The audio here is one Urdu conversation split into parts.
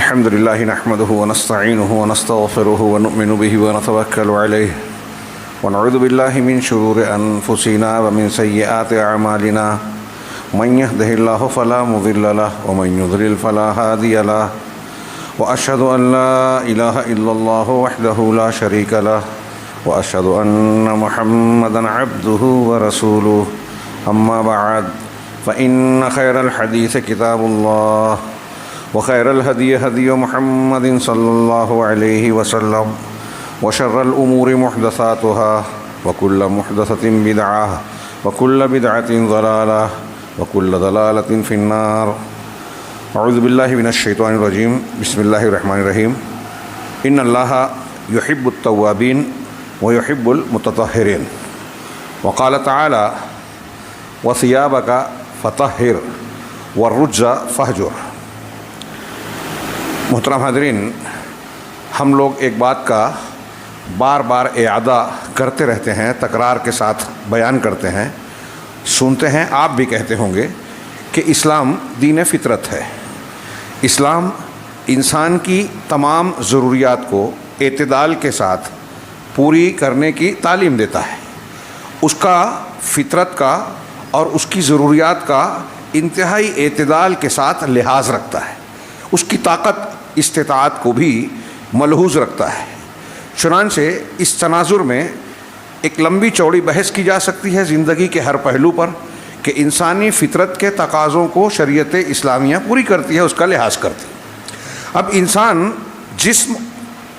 الحمد لله نحمده ونستعينه ونستغفره ونؤمن به ونتوكل عليه ونعوذ بالله من شرور أنفسنا ومن سيئات أعمالنا من يهده الله فلا مضل له ومن يضلل فلا هادي له وأشهد أن لا إله إلا الله وحده لا شريك له وأشهد أن محمدا عبده ورسوله أما بعد فإن خير الحديث كتاب الله وخير الهدي هدي محمد صلى الله عليه وسلم وشر الأمور محدثاتها وكل محدثة بدعة وكل بدعة ضلالة وكل ضلالة في النار. أعوذ بالله من الشيطان الرجيم. بسم الله الرحمن الرحيم. إن الله يحب التوابين ويحب المتطهرين. وقال تعالى وثيابك فطهر والرجز فاهجر. محترم حاضرین، ہم لوگ ایک بات کا بار بار اعادہ کرتے رہتے ہیں، تکرار کے ساتھ بیان کرتے ہیں، سنتے ہیں، آپ بھی کہتے ہوں گے کہ اسلام دین فطرت ہے. اسلام انسان کی تمام ضروریات کو اعتدال کے ساتھ پوری کرنے کی تعلیم دیتا ہے. اس کا فطرت کا اور اس کی ضروریات کا انتہائی اعتدال کے ساتھ لحاظ رکھتا ہے. اس کی طاقت استطاعت کو بھی ملحوظ رکھتا ہے. چنانچہ اس تناظر میں ایک لمبی چوڑی بحث کی جا سکتی ہے زندگی کے ہر پہلو پر کہ انسانی فطرت کے تقاضوں کو شریعت اسلامیہ پوری کرتی ہے، اس کا لحاظ کرتی ہے. اب انسان جسم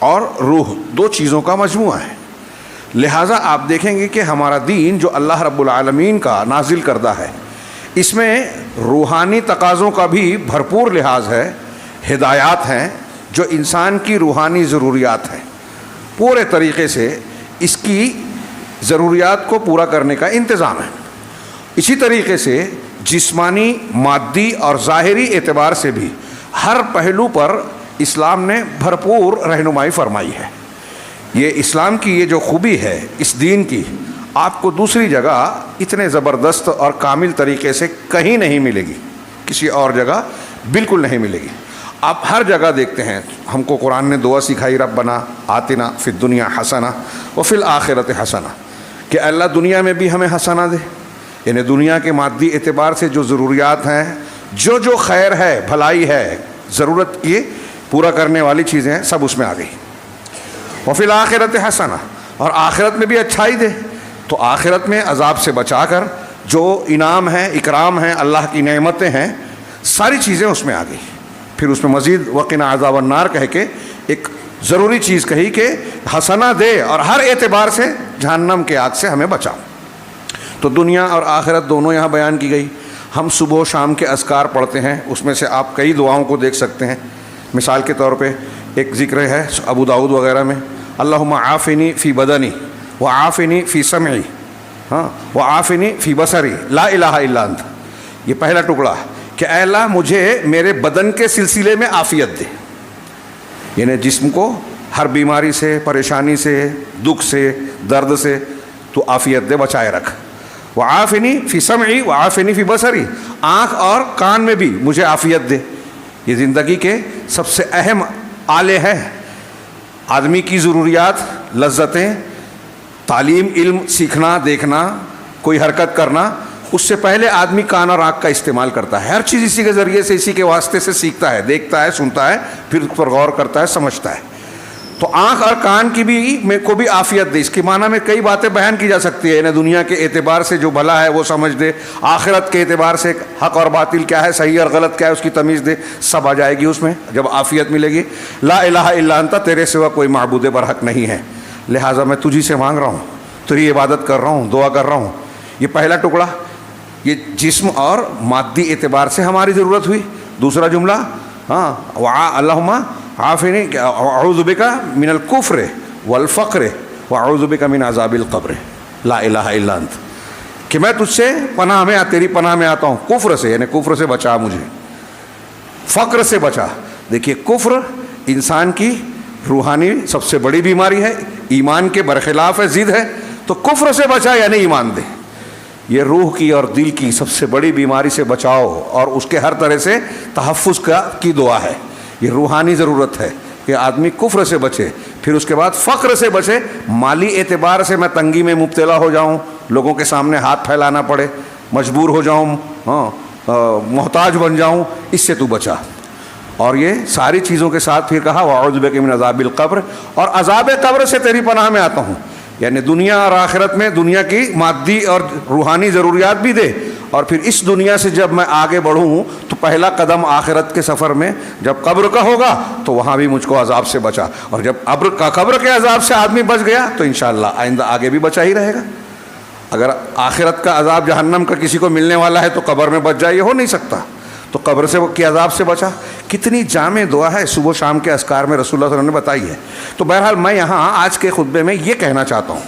اور روح دو چیزوں کا مجموعہ ہے، لہٰذا آپ دیکھیں گے کہ ہمارا دین جو اللہ رب العالمین کا نازل کردہ ہے، اس میں روحانی تقاضوں کا بھی بھرپور لحاظ ہے. ہدایات ہیں جو انسان کی روحانی ضروریات ہیں، پورے طریقے سے اس کی ضروریات کو پورا کرنے کا انتظام ہے. اسی طریقے سے جسمانی، مادی اور ظاہری اعتبار سے بھی ہر پہلو پر اسلام نے بھرپور رہنمائی فرمائی ہے. یہ اسلام کی یہ جو خوبی ہے اس دین کی، آپ کو دوسری جگہ اتنے زبردست اور کامل طریقے سے کہیں نہیں ملے گی، کسی اور جگہ بالکل نہیں ملے گی. آپ ہر جگہ دیکھتے ہیں، ہم کو قرآن نے دعا سکھائی ربنا آتنا فی الدنیا حسنہ وفی الآخرۃ حسنہ، کہ اللہ دنیا میں بھی ہمیں حسنہ دے. یعنی دنیا کے مادی اعتبار سے جو ضروریات ہیں، جو خیر ہے، بھلائی ہے، ضرورت کی پورا کرنے والی چیزیں ہیں، سب اس میں آ گئی. وفی الآخرۃ حسنہ، اور آخرت میں بھی اچھائی دے. تو آخرت میں عذاب سے بچا کر جو انعام ہے، اکرام ہے، اللہ کی نعمتیں ہیں، ساری چیزیں اس میں آ گئی. پھر اس میں مزید وقنا عذاب النار کہہ کے ایک ضروری چیز کہی کہ حسنہ دے اور ہر اعتبار سے جہنم کے آگ سے ہمیں بچاؤ. تو دنیا اور آخرت دونوں یہاں بیان کی گئی. ہم صبح و شام کے اذکار پڑھتے ہیں، اس میں سے آپ کئی دعاؤں کو دیکھ سکتے ہیں. مثال کے طور پہ ایک ذکر ہے ابو داؤد وغیرہ میں، اللہم عافنی فی بدنی وعافنی فی سمعی وعافنی فی بصری لا الہ الا انت. یہ پہلا ٹکڑا کہ اے اللہ مجھے میرے بدن کے سلسلے میں عافیت دے، یعنی جسم کو ہر بیماری سے، پریشانی سے، دکھ سے، درد سے تو عافیت دے، بچائے رکھ. وعافنی فی سمعی وعافنی فی بصری، آنکھ اور کان میں بھی مجھے عافیت دے. یہ زندگی کے سب سے اہم آلے ہیں. آدمی کی ضروریات، لذتیں، تعلیم، علم سیکھنا، دیکھنا، کوئی حرکت کرنا، اس سے پہلے آدمی کان اور آنکھ کا استعمال کرتا ہے. ہر چیز اسی کے ذریعے سے، اسی کے واسطے سے سیکھتا ہے، دیکھتا ہے، سنتا ہے، پھر اس پر غور کرتا ہے، سمجھتا ہے. تو آنکھ اور کان کی بھی کو بھی عافیت دے. اس کے معنی میں کئی باتیں بیان کی جا سکتی ہے. یعنی دنیا کے اعتبار سے جو بھلا ہے وہ سمجھ دے، آخرت کے اعتبار سے حق اور باطل کیا ہے، صحیح اور غلط کیا ہے، اس کی تمیز دے. سب آ جائے گی اس میں جب عافیت ملے گی. لا الہ الا انت، تیرے سوا کوئی معبود برحق نہیں ہے، لہٰذا میں تجھی سے مانگ رہا ہوں، تیری عبادت کر رہا ہوں، دعا کر رہا ہوں. یہ پہلا ٹکڑا، یہ جسم اور مادی اعتبار سے ہماری ضرورت ہوئی. دوسرا جملہ اللہم عافنی اعوذ بک من الکفر والفقر واعوذ بک من عذاب القبر لا الہ الا انت، کہ میں تجھ سے پناہ میں، تیری پناہ میں آتا ہوں کفر سے، یعنی کفر سے بچا مجھے، فقر سے بچا. دیکھیے کفر انسان کی روحانی سب سے بڑی بیماری ہے، ایمان کے برخلاف ہے، ضد ہے. تو کفر سے بچا یعنی ایمان دے. یہ روح کی اور دل کی سب سے بڑی بیماری سے بچاؤ اور اس کے ہر طرح سے تحفظ کی دعا ہے یہ روحانی ضرورت ہے کہ آدمی کفر سے بچے، پھر اس کے بعد فقر سے بچے، مالی اعتبار سے میں تنگی میں مبتلا ہو جاؤں، لوگوں کے سامنے ہاتھ پھیلانا پڑے، مجبور ہو جاؤں، محتاج بن جاؤں، اس سے تو بچا۔ اور یہ ساری چیزوں کے ساتھ پھر کہا وَأَعُوذُ بِكَ مِنْ عَذَابِ الْقَبْرِ، اور عذاب قبر سے تیری پناہ میں آتا ہوں، یعنی دنیا اور آخرت میں دنیا کی مادی اور روحانی ضروریات بھی دے، اور پھر اس دنیا سے جب میں آگے بڑھوں تو پہلا قدم آخرت کے سفر میں جب قبر کا ہوگا تو وہاں بھی مجھ کو عذاب سے بچا، اور جب قبر کے عذاب سے آدمی بچ گیا تو انشاءاللہ آئندہ آگے بھی بچا ہی رہے گا۔ اگر آخرت کا عذاب جہنم کا کسی کو ملنے والا ہے تو قبر میں بچ جائے، یہ ہو نہیں سکتا، تو قبر سے کے عذاب سے بچا۔ کتنی جامع دعا ہے، صبح شام کے اذکار میں رسول اللہ صلی اللہ علیہ وسلم نے بتائی ہے۔ تو بہرحال میں یہاں آج کے خطبے میں یہ کہنا چاہتا ہوں،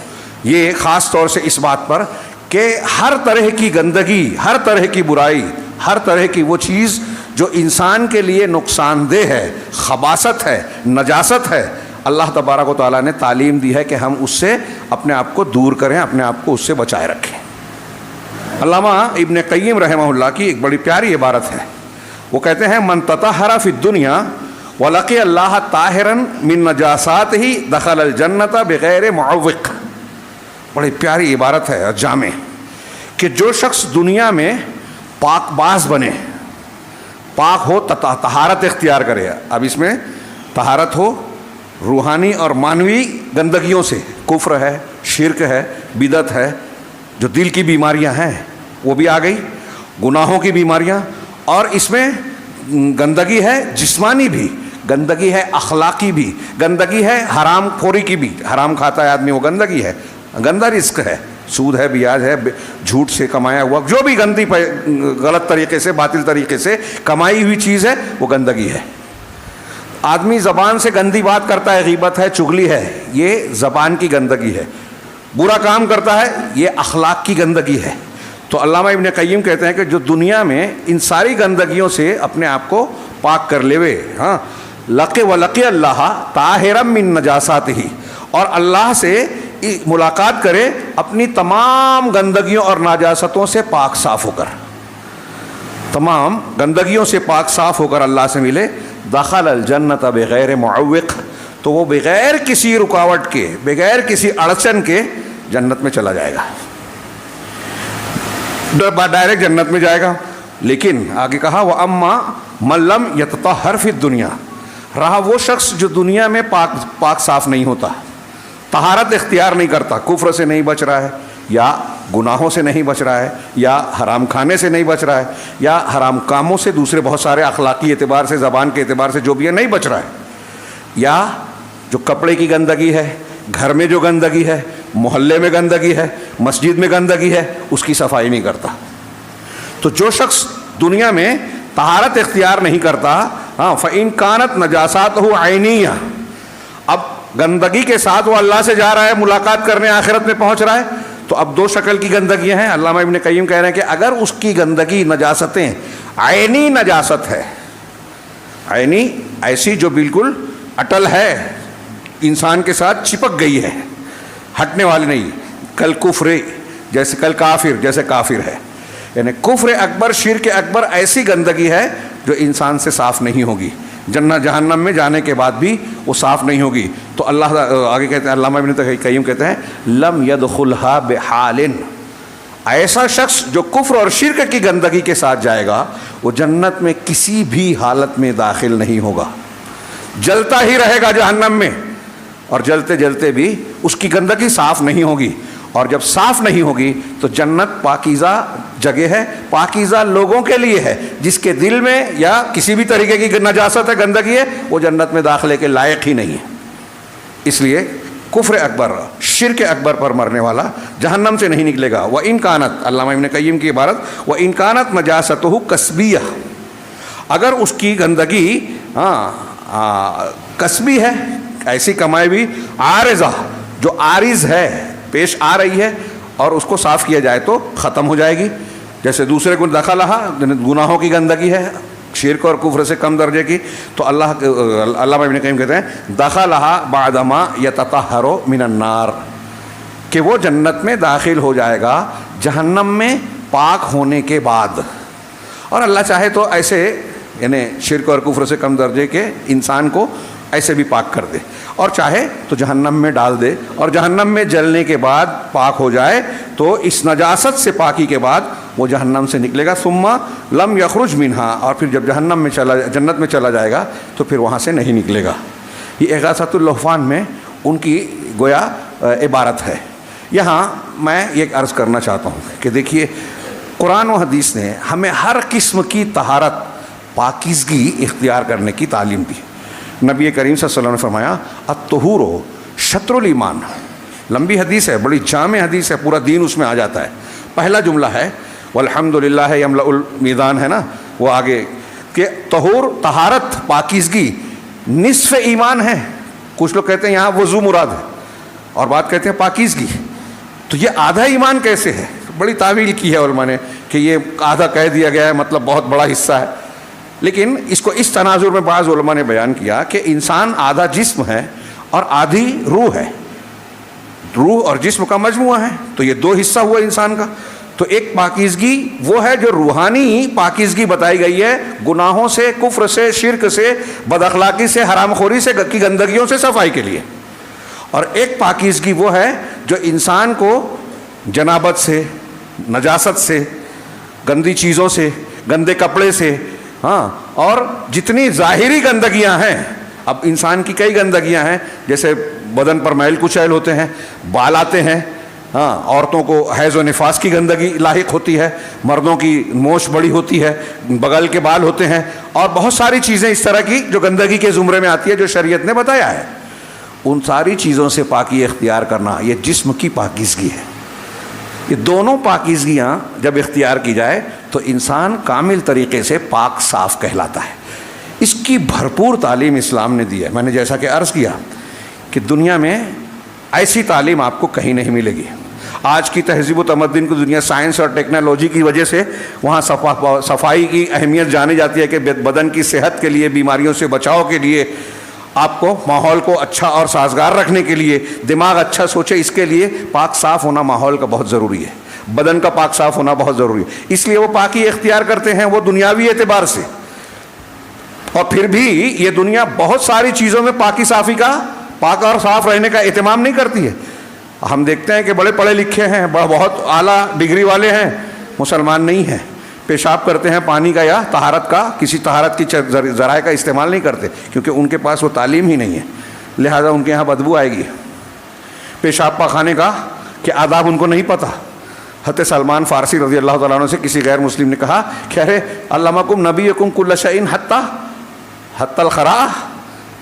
یہ خاص طور سے اس بات پر کہ ہر طرح کی گندگی، ہر طرح کی برائی، ہر طرح کی وہ چیز جو انسان کے لیے نقصان دہ ہے، خباثت ہے، نجاست ہے، اللہ تبارک و تعالیٰ نے تعلیم دی ہے کہ ہم اس سے اپنے آپ کو دور کریں، اپنے آپ کو اس سے بچائے رکھیں۔ علامہ ابن قیم رحمہ اللہ کی ایک بڑی پیاری عبارت ہے، وہ کہتے ہیں من تطہر فی الدنیا ولقی اللہ طاہرا من نجاساتہ دخل الجنۃ بغیر معوق۔ بڑی پیاری عبارت ہے اور جامع، کہ جو شخص دنیا میں پاک باز بنے، پاک ہو، طہارت اختیار کرے، اب اس میں طہارت ہو روحانی اور مانوی گندگیوں سے، کفر ہے، شرک ہے، بدعت ہے، جو دل کی بیماریاں ہیں وہ بھی آ گئی، گناہوں کی بیماریاں، اور اس میں گندگی ہے جسمانی بھی، گندگی ہے اخلاقی بھی، گندگی ہے حرام خوری کی بھی، حرام کھاتا ہے آدمی وہ گندگی ہے، گندا رزق ہے، سود ہے، بیاج ہے، جھوٹ سے کمایا ہوا جو بھی گندی غلط طریقے سے، باطل طریقے سے کمائی ہوئی چیز ہے وہ گندگی ہے۔ آدمی زبان سے گندی بات کرتا ہے، غیبت ہے، چغلی ہے، یہ زبان کی گندگی ہے، برا کام کرتا ہے، یہ اخلاق کی گندگی ہے۔ تو علامہ ابن قیم کہتے ہیں کہ جو دنیا میں ان ساری گندگیوں سے اپنے آپ کو پاک کر لیوے، لقی اللہ طاہرا من نجاساتہ، اور اللہ سے ملاقات کرے اپنی تمام گندگیوں اور نجاستوں سے پاک صاف ہو کر، تمام گندگیوں سے پاک صاف ہو کر اللہ سے ملے، دخل الجنت بغیر معوق، تو وہ بغیر کسی رکاوٹ کے، بغیر کسی اڑچن کے جنت میں چلا جائے گا، ڈائریکٹ جنت میں جائے گا۔ لیکن آگے کہا وَأَمَّا مَن لَّمْ يَتَطَہَّرْ فِي الدُّنْيَا، رہا وہ شخص جو دنیا میں پاک صاف نہیں ہوتا، طہارت اختیار نہیں کرتا، کفر سے نہیں بچ رہا ہے، یا گناہوں سے نہیں بچ رہا ہے، یا حرام کھانے سے نہیں بچ رہا ہے، یا حرام کاموں سے، دوسرے بہت سارے اخلاقی اعتبار سے، زبان کے اعتبار سے جو بھی ہے نہیں بچ رہا ہے، یا جو کپڑے کی گندگی ہے، گھر میں جو گندگی ہے، محلے میں گندگی ہے، مسجد میں گندگی ہے، اس کی صفائی نہیں کرتا۔ تو جو شخص دنیا میں طہارت اختیار نہیں کرتا، فَإِن كَانَتْ نَجَاسَاتُهُ عَيْنِيَّةً، اب گندگی کے ساتھ وہ اللہ سے جا رہا ہے، ملاقات کرنے آخرت میں پہنچ رہا ہے، تو اب دو شکل کی گندگیاں ہیں۔ علامہ ابن قیم کہہ رہے ہیں کہ اگر اس کی گندگی، نجاستیں عینی نجاست ہے، عینی ایسی جو بالکل اٹل ہے، انسان کے ساتھ چپک گئی ہے، ہٹنے والی نہیں، کل کفر جیسے، کل کافر جیسے کافر ہے، یعنی کفر اکبر، شرک اکبر ایسی گندگی ہے جو انسان سے صاف نہیں ہوگی، جہنم میں جانے کے بعد بھی وہ صاف نہیں ہوگی۔ تو اللہ آگے کہتے ہیں، علامہ ابن قیم کہتے ہیں لم يدخلها بحال، ایسا شخص جو کفر اور شرک کی گندگی کے ساتھ جائے گا وہ جنت میں کسی بھی حالت میں داخل نہیں ہوگا، جلتا ہی رہے گا جہنم میں، اور جلتے جلتے بھی اس کی گندگی صاف نہیں ہوگی، اور جب صاف نہیں ہوگی تو جنت پاکیزہ جگہ ہے، پاکیزہ لوگوں کے لیے ہے، جس کے دل میں یا کسی بھی طریقے کی نجاست ہے، گندگی ہے، وہ جنت میں داخلے کے لائق ہی نہیں ہے۔ اس لیے کفر اکبر، شرک اکبر پر مرنے والا جہنم سے نہیں نکلے گا۔ وَإِن كَانَتْ، علامہ ابن قیم کی عبارت، وَإِن كَانَتْ نَجَاسَتُهُ کسبیہ، اگر اس کی گندگی کسبی ہے، ایسی کمائی بھی، عارضہ جو عارض ہے، پیش آ رہی ہے، اور اس کو صاف کیا جائے تو ختم ہو جائے گی، جیسے دوسرے کو دخلہا، گناہوں کی گندگی ہے، شرک اور کفر سے کم درجے کی، تو علامہ ابن قیم کہتے ہیں دخلہا بعدما یتطہر من النار، کہ وہ جنت میں داخل ہو جائے گا جہنم میں پاک ہونے کے بعد۔ اور اللہ چاہے تو ایسے یعنی شرک اور کفر سے کم درجے کے انسان کو ایسے بھی پاک کر دے، اور چاہے تو جہنم میں ڈال دے، اور جہنم میں جلنے کے بعد پاک ہو جائے تو اس نجاست سے پاکی کے بعد وہ جہنم سے نکلے گا، ثم لم یخرج منہا، اور پھر جب جہنم میں جنت میں چلا جائے گا تو پھر وہاں سے نہیں نکلے گا۔ یہ اغاثۃ اللہفان میں ان کی گویا عبارت ہے۔ یہاں میں ایک عرض کرنا چاہتا ہوں کہ دیکھیے قرآن و حدیث نے ہمیں ہر قسم کی طہارت، پاکیزگی اختیار کرنے کی تعلیم دی۔ نبی کریم صلی اللہ علیہ وسلم نے فرمایا الطہور شطر الایمان، لمبی حدیث ہے، بڑی جامع حدیث ہے، پورا دین اس میں آ جاتا ہے۔ پہلا جملہ ہے والحمد للہ یملأ المیزان، ہے نا، وہ آگے کہ طہور، طہارت، پاکیزگی نصف ایمان ہے۔ کچھ لوگ کہتے ہیں یہاں وضو مراد ہے اور بات کہتے ہیں پاکیزگی، تو یہ آدھا ایمان کیسے ہے؟ بڑی تعویل کی ہے علماء نے کہ یہ آدھا کہہ دیا گیا ہے، مطلب بہت بڑا حصہ ہے، لیکن اس کو اس تناظر میں بعض علماء نے بیان کیا کہ انسان آدھا جسم ہے اور آدھی روح ہے، روح اور جسم کا مجموعہ ہے، تو یہ دو حصہ ہوا انسان کا۔ تو ایک پاکیزگی وہ ہے جو روحانی پاکیزگی بتائی گئی ہے، گناہوں سے، کفر سے، شرک سے، بد اخلاقی سے، حرام خوری سے، کی گندگیوں سے صفائی کے لیے، اور ایک پاکیزگی وہ ہے جو انسان کو جنابت سے، نجاست سے، گندی چیزوں سے، گندے کپڑے سے، ہاں، اور جتنی ظاہری گندگیاں ہیں، اب انسان کی کئی گندگیاں ہیں، جیسے بدن پر میل کچیل ہوتے ہیں، بال آتے ہیں، ہاں، عورتوں کو حیض و نفاس کی گندگی لاحق ہوتی ہے، مردوں کی موچھ بڑی ہوتی ہے، بغل کے بال ہوتے ہیں، اور بہت ساری چیزیں اس طرح کی جو گندگی کے زمرے میں آتی ہے جو شریعت نے بتایا ہے۔ ان ساری چیزوں سے پاکی اختیار کرنا یہ جسم کی پاکیزگی ہے۔ یہ دونوں پاکیزگیاں جب اختیار کی جائے تو انسان کامل طریقے سے پاک صاف کہلاتا ہے۔ اس کی بھرپور تعلیم اسلام نے دی ہے۔ میں نے جیسا کہ عرض کیا کہ دنیا میں ایسی تعلیم آپ کو کہیں نہیں ملے گی۔ آج کی تہذیب و تمدن کی دنیا سائنس اور ٹیکنالوجی کی وجہ سے وہاں صفائی کی اہمیت جانی جاتی ہے کہ بدن کی صحت کے لیے، بیماریوں سے بچاؤ کے لیے، آپ کو ماحول کو اچھا اور سازگار رکھنے کے لیے، دماغ اچھا سوچے، اس کے لیے پاک صاف ہونا ماحول کا بہت ضروری ہے، بدن کا پاک صاف ہونا بہت ضروری ہے۔ اس لیے وہ پاکی اختیار کرتے ہیں وہ دنیاوی اعتبار سے، اور پھر بھی یہ دنیا بہت ساری چیزوں میں پاکی صافی کا، پاک اور صاف رہنے کا اہتمام نہیں کرتی ہے۔ ہم دیکھتے ہیں کہ بڑے پڑھے لکھے ہیں، بہت اعلیٰ ڈگری والے ہیں، مسلمان نہیں ہیں، پیشاب کرتے ہیں پانی کا یا طہارت کا، کسی طہارت کی ذرائع کا استعمال نہیں کرتے، کیونکہ ان کے پاس وہ تعلیم ہی نہیں ہے، لہذا ان کے یہاں بدبو آئے گی۔ پیشاب پاخانے کا کہ آداب ان کو نہیں پتہ۔ حضرت سلمان فارسی رضی اللہ تعالیٰ عنہ سے کسی غیر مسلم نے کہا کہ ارے علمکم نبیکم کل شیء حتی الخراء،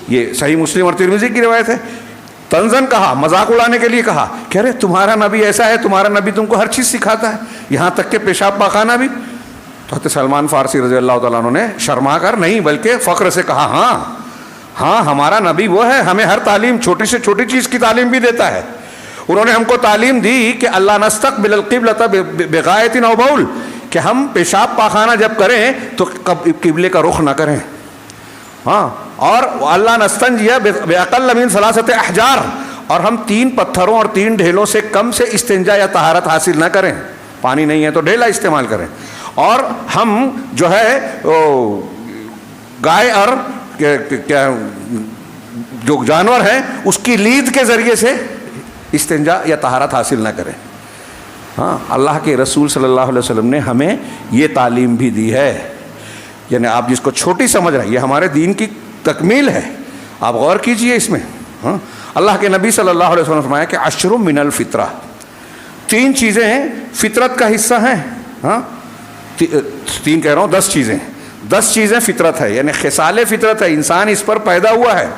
یہ صحیح مسلم اور ترمذی کی روایت ہے۔ تنزن کہا، مذاق اڑانے کے لیے کہا کہ ارے تمہارا نبی ایسا ہے، تمہارا نبی تم کو ہر چیز سکھاتا ہے، یہاں تک کہ پیشاب پاخانہ بھی۔ تو حضرت سلمان فارسی رضی اللہ تعالیٰ عنہ نے شرما کر نہیں بلکہ فخر سے کہا ہاں ہمارا نبی وہ ہے، ہمیں ہر تعلیم، چھوٹی سے چھوٹی چیز کی تعلیم بھی دیتا ہے۔ انہوں نے ہم کو تعلیم دی کہ اللہ نستقبل القبلۃ بغائط او بول، کہ ہم پیشاب پاخانہ جب کریں تو قبلے کا رخ نہ کریں، ہاں، اور اللہ نستنجی باقل من 3 احجار، اور ہم 3 پتھروں اور 3 ڈھیلوں سے کم سے استنجا یا طہارت حاصل نہ کریں، پانی نہیں ہے تو ڈھیلا استعمال کریں، اور ہم جو ہے گائے اور جو جانور ہے اس کی لید کے ذریعے سے استنجا یا طہارت حاصل نہ کریں۔ ہاں، اللہ کے رسول صلی اللہ علیہ وسلم نے ہمیں یہ تعلیم بھی دی ہے، یعنی آپ جس کو چھوٹی سمجھ رہے ہیں یہ ہمارے دین کی تکمیل ہے، آپ غور کیجئے اس میں۔ ہاں، اللہ کے نبی صلی اللہ علیہ وسلم نے فرمایا کہ 10 من الفطرہ، 3 چیزیں فطرت کا حصہ ہیں۔ ہاں، 3 کہہ رہا ہوں، 10 چیزیں، 10 چیزیں فطرت ہے، یعنی خصال فطرت ہے، انسان اس پر پیدا ہوا ہے،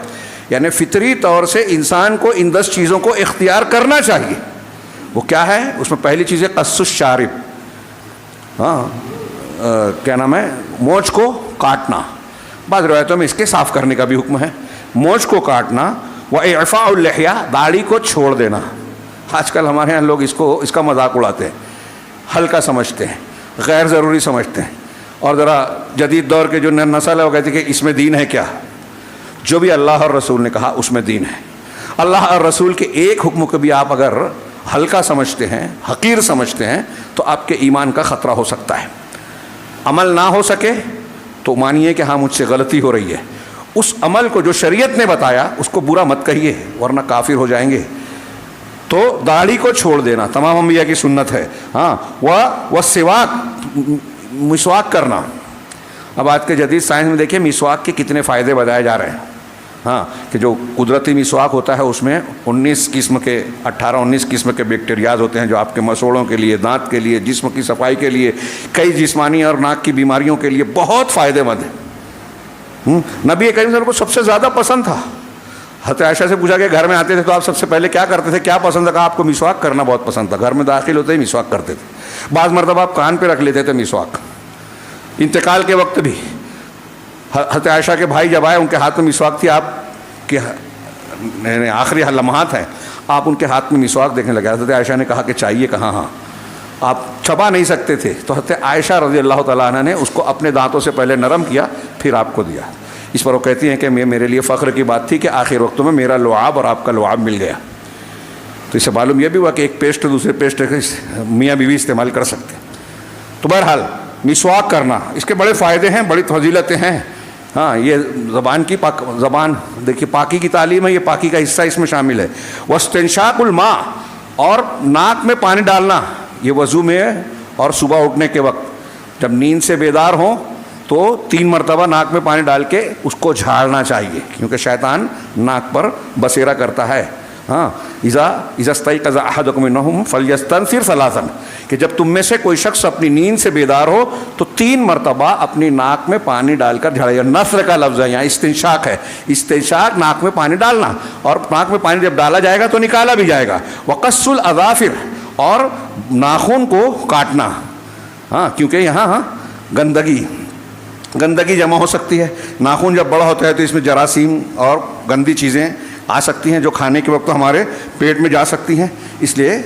یعنی فطری طور سے انسان کو ان 10 چیزوں کو اختیار کرنا چاہیے۔ وہ کیا ہے؟ اس میں پہلی چیز ہے قص الشارب، ہاں، کیا نام ہے، مونچھ کو کاٹنا، بعض روایتوں میں اس کے صاف کرنے کا بھی حکم ہے، مونچھ کو کاٹنا، واعفاء اللحیہ، داڑھی کو چھوڑ دینا۔ آج کل ہمارے یہاں لوگ اس کا مذاق اڑاتے ہیں، ہلکا سمجھتے ہیں، غیر ضروری سمجھتے ہیں، اور ذرا جدید دور کے جو نسل ہے وہ کہتے ہیں کہ اس میں دین ہے کیا؟ جو بھی اللہ اور رسول نے کہا اس میں دین ہے۔ اللہ اور رسول کے ایک حکم کو بھی آپ اگر ہلکا سمجھتے ہیں، حقیر سمجھتے ہیں، تو آپ کے ایمان کا خطرہ ہو سکتا ہے۔ عمل نہ ہو سکے تو مانیے کہ ہاں مجھ سے غلطی ہو رہی ہے، اس عمل کو جو شریعت نے بتایا اس کو برا مت کہیے ورنہ کافر ہو جائیں گے۔ تو داڑھی کو چھوڑ دینا تمام انبیاء کی سنت ہے۔ ہاں وہ سواک، مسواک کرنا۔ اب آج کے جدید سائنس میں دیکھیں مسواک کے کتنے فائدے بتائے جا رہے ہیں۔ ہاں کہ جو قدرتی مسواک ہوتا ہے اس میں 18-19 قسم کے بیکٹیریاز ہوتے ہیں جو آپ کے مسوڑوں کے لیے، دانت کے لیے، جسم کی صفائی کے لیے، کئی جسمانی اور ناک کی بیماریوں کے لیے بہت فائدے مند ہیں۔ نبی کریم صلی اللہ علیہ وسلم کو سب سے زیادہ پسند تھا۔ حضرت عائشہ سے پوچھا کہ گھر میں آتے تھے تو آپ سب سے پہلے کیا کرتے تھے، کیا پسند تھا؟ آپ کو مسواک کرنا بہت پسند تھا، گھر میں داخل ہوتے ہی مسواک کرتے تھے، بعض مرتبہ آپ کان پہ رکھ لیتے تھے مسواک۔ انتقال کے وقت بھی حضرت عائشہ کے بھائی جب آئے ان کے ہاتھ میں مسواک تھی، آپ کے آخری لمحات ہیں، آپ ان کے ہاتھ میں مسواک دیکھنے لگے۔ حضرت عائشہ نے کہا کہ چاہیے کہاں، ہاں آپ چبا نہیں سکتے تھے، تو حضرت عائشہ رضی اللہ تعالیٰ عنہ نے اس کو اپنے دانتوں سے پہلے نرم کیا پھر آپ کو دیا۔ اس پر وہ کہتی ہیں کہ میرے لیے فخر کی بات تھی کہ آخر وقتوں میں میرا لعاب اور آپ کا لعاب مل گیا۔ تو اس سے معلوم یہ بھی ہوا کہ ایک پیسٹ دوسرے پیسٹ میاں بیوی استعمال کر سکتے ہیں۔ تو بہرحال مسواک کرنا، اس کے بڑے فائدے ہیں، بڑی فضیلتیں ہیں۔ ہاں یہ زبان دیکھیے پاکی کی تعلیم ہے، یہ پاکی کا حصہ اس میں شامل ہے۔ واستنشاق الماء، اور ناک میں پانی ڈالنا، یہ وضو میں اور صبح اٹھنے کے وقت جب نیند سے بیدار ہوں تو 3 مرتبہ ناک میں پانی ڈال کے اس کو جھاڑنا چاہیے، کیونکہ شیطان ناک پر بسیرا کرتا ہے۔ ہاں اذا استيقظ احدكم من النوم فليستنثر ثلاثا، کہ جب تم میں سے کوئی شخص اپنی نیند سے بیدار ہو تو 3 مرتبہ اپنی ناک میں پانی ڈال کر جھاڑے۔ نثر کا لفظ ہے، یہاں استنشاق ہے، استنشاق ناک میں پانی ڈالنا، اور ناک میں پانی جب ڈالا جائے گا تو نکالا بھی جائے گا۔ وقص الاظافر، اور ناخن کو کاٹنا، ہاں کیونکہ یہاں گندگی جمع ہو سکتی ہے۔ ناخن جب بڑا ہوتا ہے تو اس میں جراثیم اور گندی چیزیں آ سکتی ہیں جو کھانے کے وقت ہمارے پیٹ میں جا سکتی ہیں، اس لیے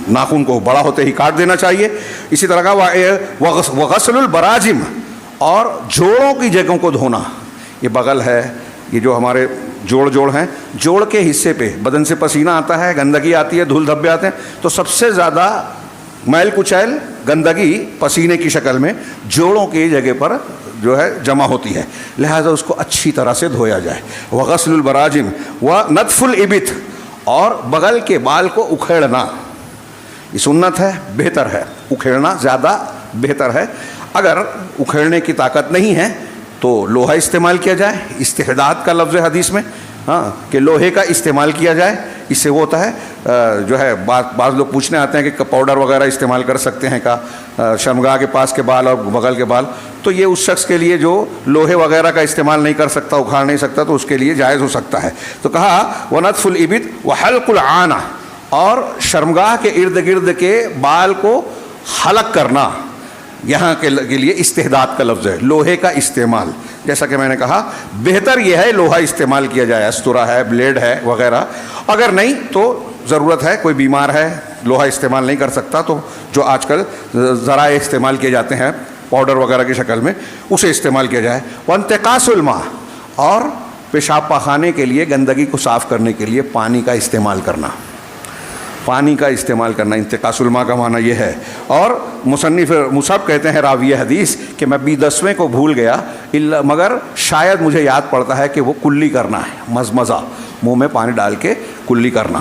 ناخن کو بڑا ہوتے ہی کاٹ دینا چاہیے۔ اسی طرح کا وغسل البراجم، اور جوڑوں کی جگہوں کو دھونا۔ یہ بغل ہے، یہ جو ہمارے جوڑ ہیں، جوڑ کے حصے پہ بدن سے پسینہ آتا ہے، گندگی آتی ہے، دھول دھبے آتے ہیں، تو سب سے زیادہ میل کچیل گندگی پسینے کی شکل میں جوڑوں کی جگہ پر جو ہے جمع ہوتی ہے، لہذا اس کو اچھی طرح سے دھویا جائے۔ وغسل البراجم ونتف الابط، اور بغل کے بال کو اکھیڑنا، یہ سنت ہے، بہتر ہے، اکھیڑنا زیادہ بہتر ہے۔ اگر اکھیڑنے کی طاقت نہیں ہے تو لوہا استعمال کیا جائے، استحداد کا لفظ ہے حدیث میں، ہاں کہ لوہے کا استعمال کیا جائے، اس سے وہ ہوتا ہے جو ہے بعض لوگ پوچھنے آتے ہیں کہ پاؤڈر وغیرہ استعمال کر سکتے ہیں کا شرمگاہ کے پاس کے بال اور بغل کے بال، تو یہ اس شخص کے لیے جو لوہے وغیرہ کا استعمال نہیں کر سکتا، اکھاڑ نہیں سکتا، تو اس کے لیے جائز ہو سکتا ہے۔ تو کہا وَنَتْفُ الْإِبِطِ وَحَلْقُ الْعَانَةِ، اور شرمگاہ کے ارد گرد کے بال کو حلق کرنا، یہاں کے لیے استحداد کا لفظ ہے، لوہے کا استعمال۔ جیسا کہ میں نے کہا بہتر یہ ہے لوہا استعمال کیا جائے، استورا ہے، بلیڈ ہے وغیرہ، اگر نہیں تو ضرورت ہے، کوئی بیمار ہے لوہا استعمال نہیں کر سکتا تو جو آج کل ذرائع استعمال کیے جاتے ہیں پاؤڈر وغیرہ کی شکل میں، اسے استعمال کیا جائے۔ وانتقاص الماء، اور پیشاب پاخانے کے لیے گندگی کو صاف کرنے کے لیے پانی کا استعمال کرنا، پانی کا استعمال کرنا، انتقاص الماء کا معنی یہ ہے۔ اور مصعب کہتے ہیں راوی حدیث کہ میں 10ویں کو بھول گیا، مگر شاید مجھے یاد پڑتا ہے کہ وہ کلی کرنا ہے، مزمزہ، منہ میں پانی ڈال کے کلی کرنا۔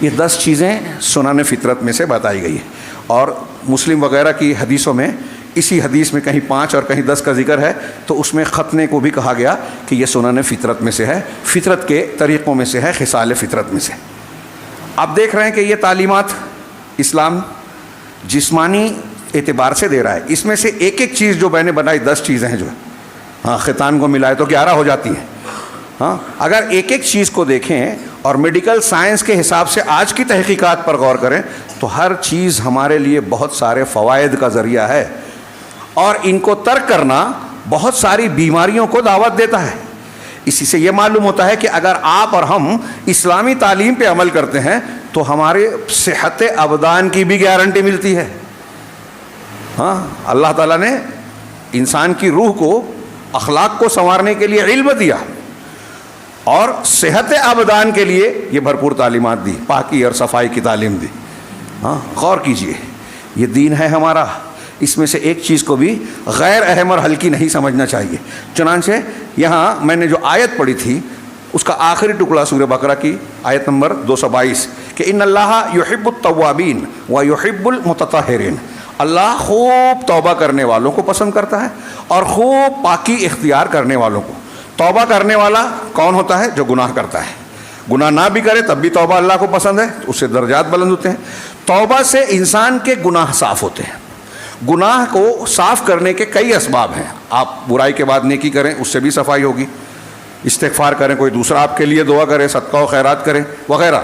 یہ 10 چیزیں سنن فطرت میں سے بتائی گئی ہے، اور مسلم وغیرہ کی حدیثوں میں اسی حدیث میں کہیں 5 اور کہیں 10 کا ذکر ہے، تو اس میں ختنے کو بھی کہا گیا کہ یہ سنن فطرت میں سے ہے، فطرت کے طریقوں میں سے ہے، خصال فطرت میں سے۔ آپ دیکھ رہے ہیں کہ یہ تعلیمات اسلام جسمانی اعتبار سے دے رہا ہے، اس میں سے ایک ایک چیز جو میں نے بنائی 10 چیزیں ہیں جو ہاں ختان کو ملائے تو 11 ہو جاتی ہیں۔ ہاں اگر ایک ایک چیز کو دیکھیں اور میڈیکل سائنس کے حساب سے آج کی تحقیقات پر غور کریں تو ہر چیز ہمارے لیے بہت سارے فوائد کا ذریعہ ہے، اور ان کو ترک کرنا بہت ساری بیماریوں کو دعوت دیتا ہے۔ اسی سے یہ معلوم ہوتا ہے کہ اگر آپ اور ہم اسلامی تعلیم پہ عمل کرتے ہیں تو ہمارے صحت ابدان کی بھی گارنٹی ملتی ہے۔ ہاں اللہ تعالیٰ نے انسان کی روح کو، اخلاق کو سنوارنے کے لیے علم دیا، اور صحت ابدان کے لیے یہ بھرپور تعلیمات دی، پاکی اور صفائی کی تعلیم دی۔ ہاں غور کیجئے، یہ دین ہے ہمارا، اس میں سے ایک چیز کو بھی غیر اہم اور ہلکی نہیں سمجھنا چاہیے. چنانچہ یہاں میں نے جو آیت پڑھی تھی اس کا آخری ٹکڑا سورہ بقرہ کی آیت نمبر 222 کہ ان اللہ یحب التوابین و یحب المتطہرین. اللہ خوب توبہ کرنے والوں کو پسند کرتا ہے اور خوب پاکی اختیار کرنے والوں کو. توبہ کرنے والا کون ہوتا ہے؟ جو گناہ کرتا ہے. گناہ نہ بھی کرے تب بھی توبہ اللہ کو پسند ہے, اس سے درجات بلند ہوتے ہیں. توبہ سے انسان کے گناہ صاف ہوتے ہیں. گناہ کو صاف کرنے کے کئی اسباب ہیں. آپ برائی کے بعد نیکی کریں, اس سے بھی صفائی ہوگی. استغفار کریں, کوئی دوسرا آپ کے لیے دعا کرے, صدقہ و خیرات کریں وغیرہ.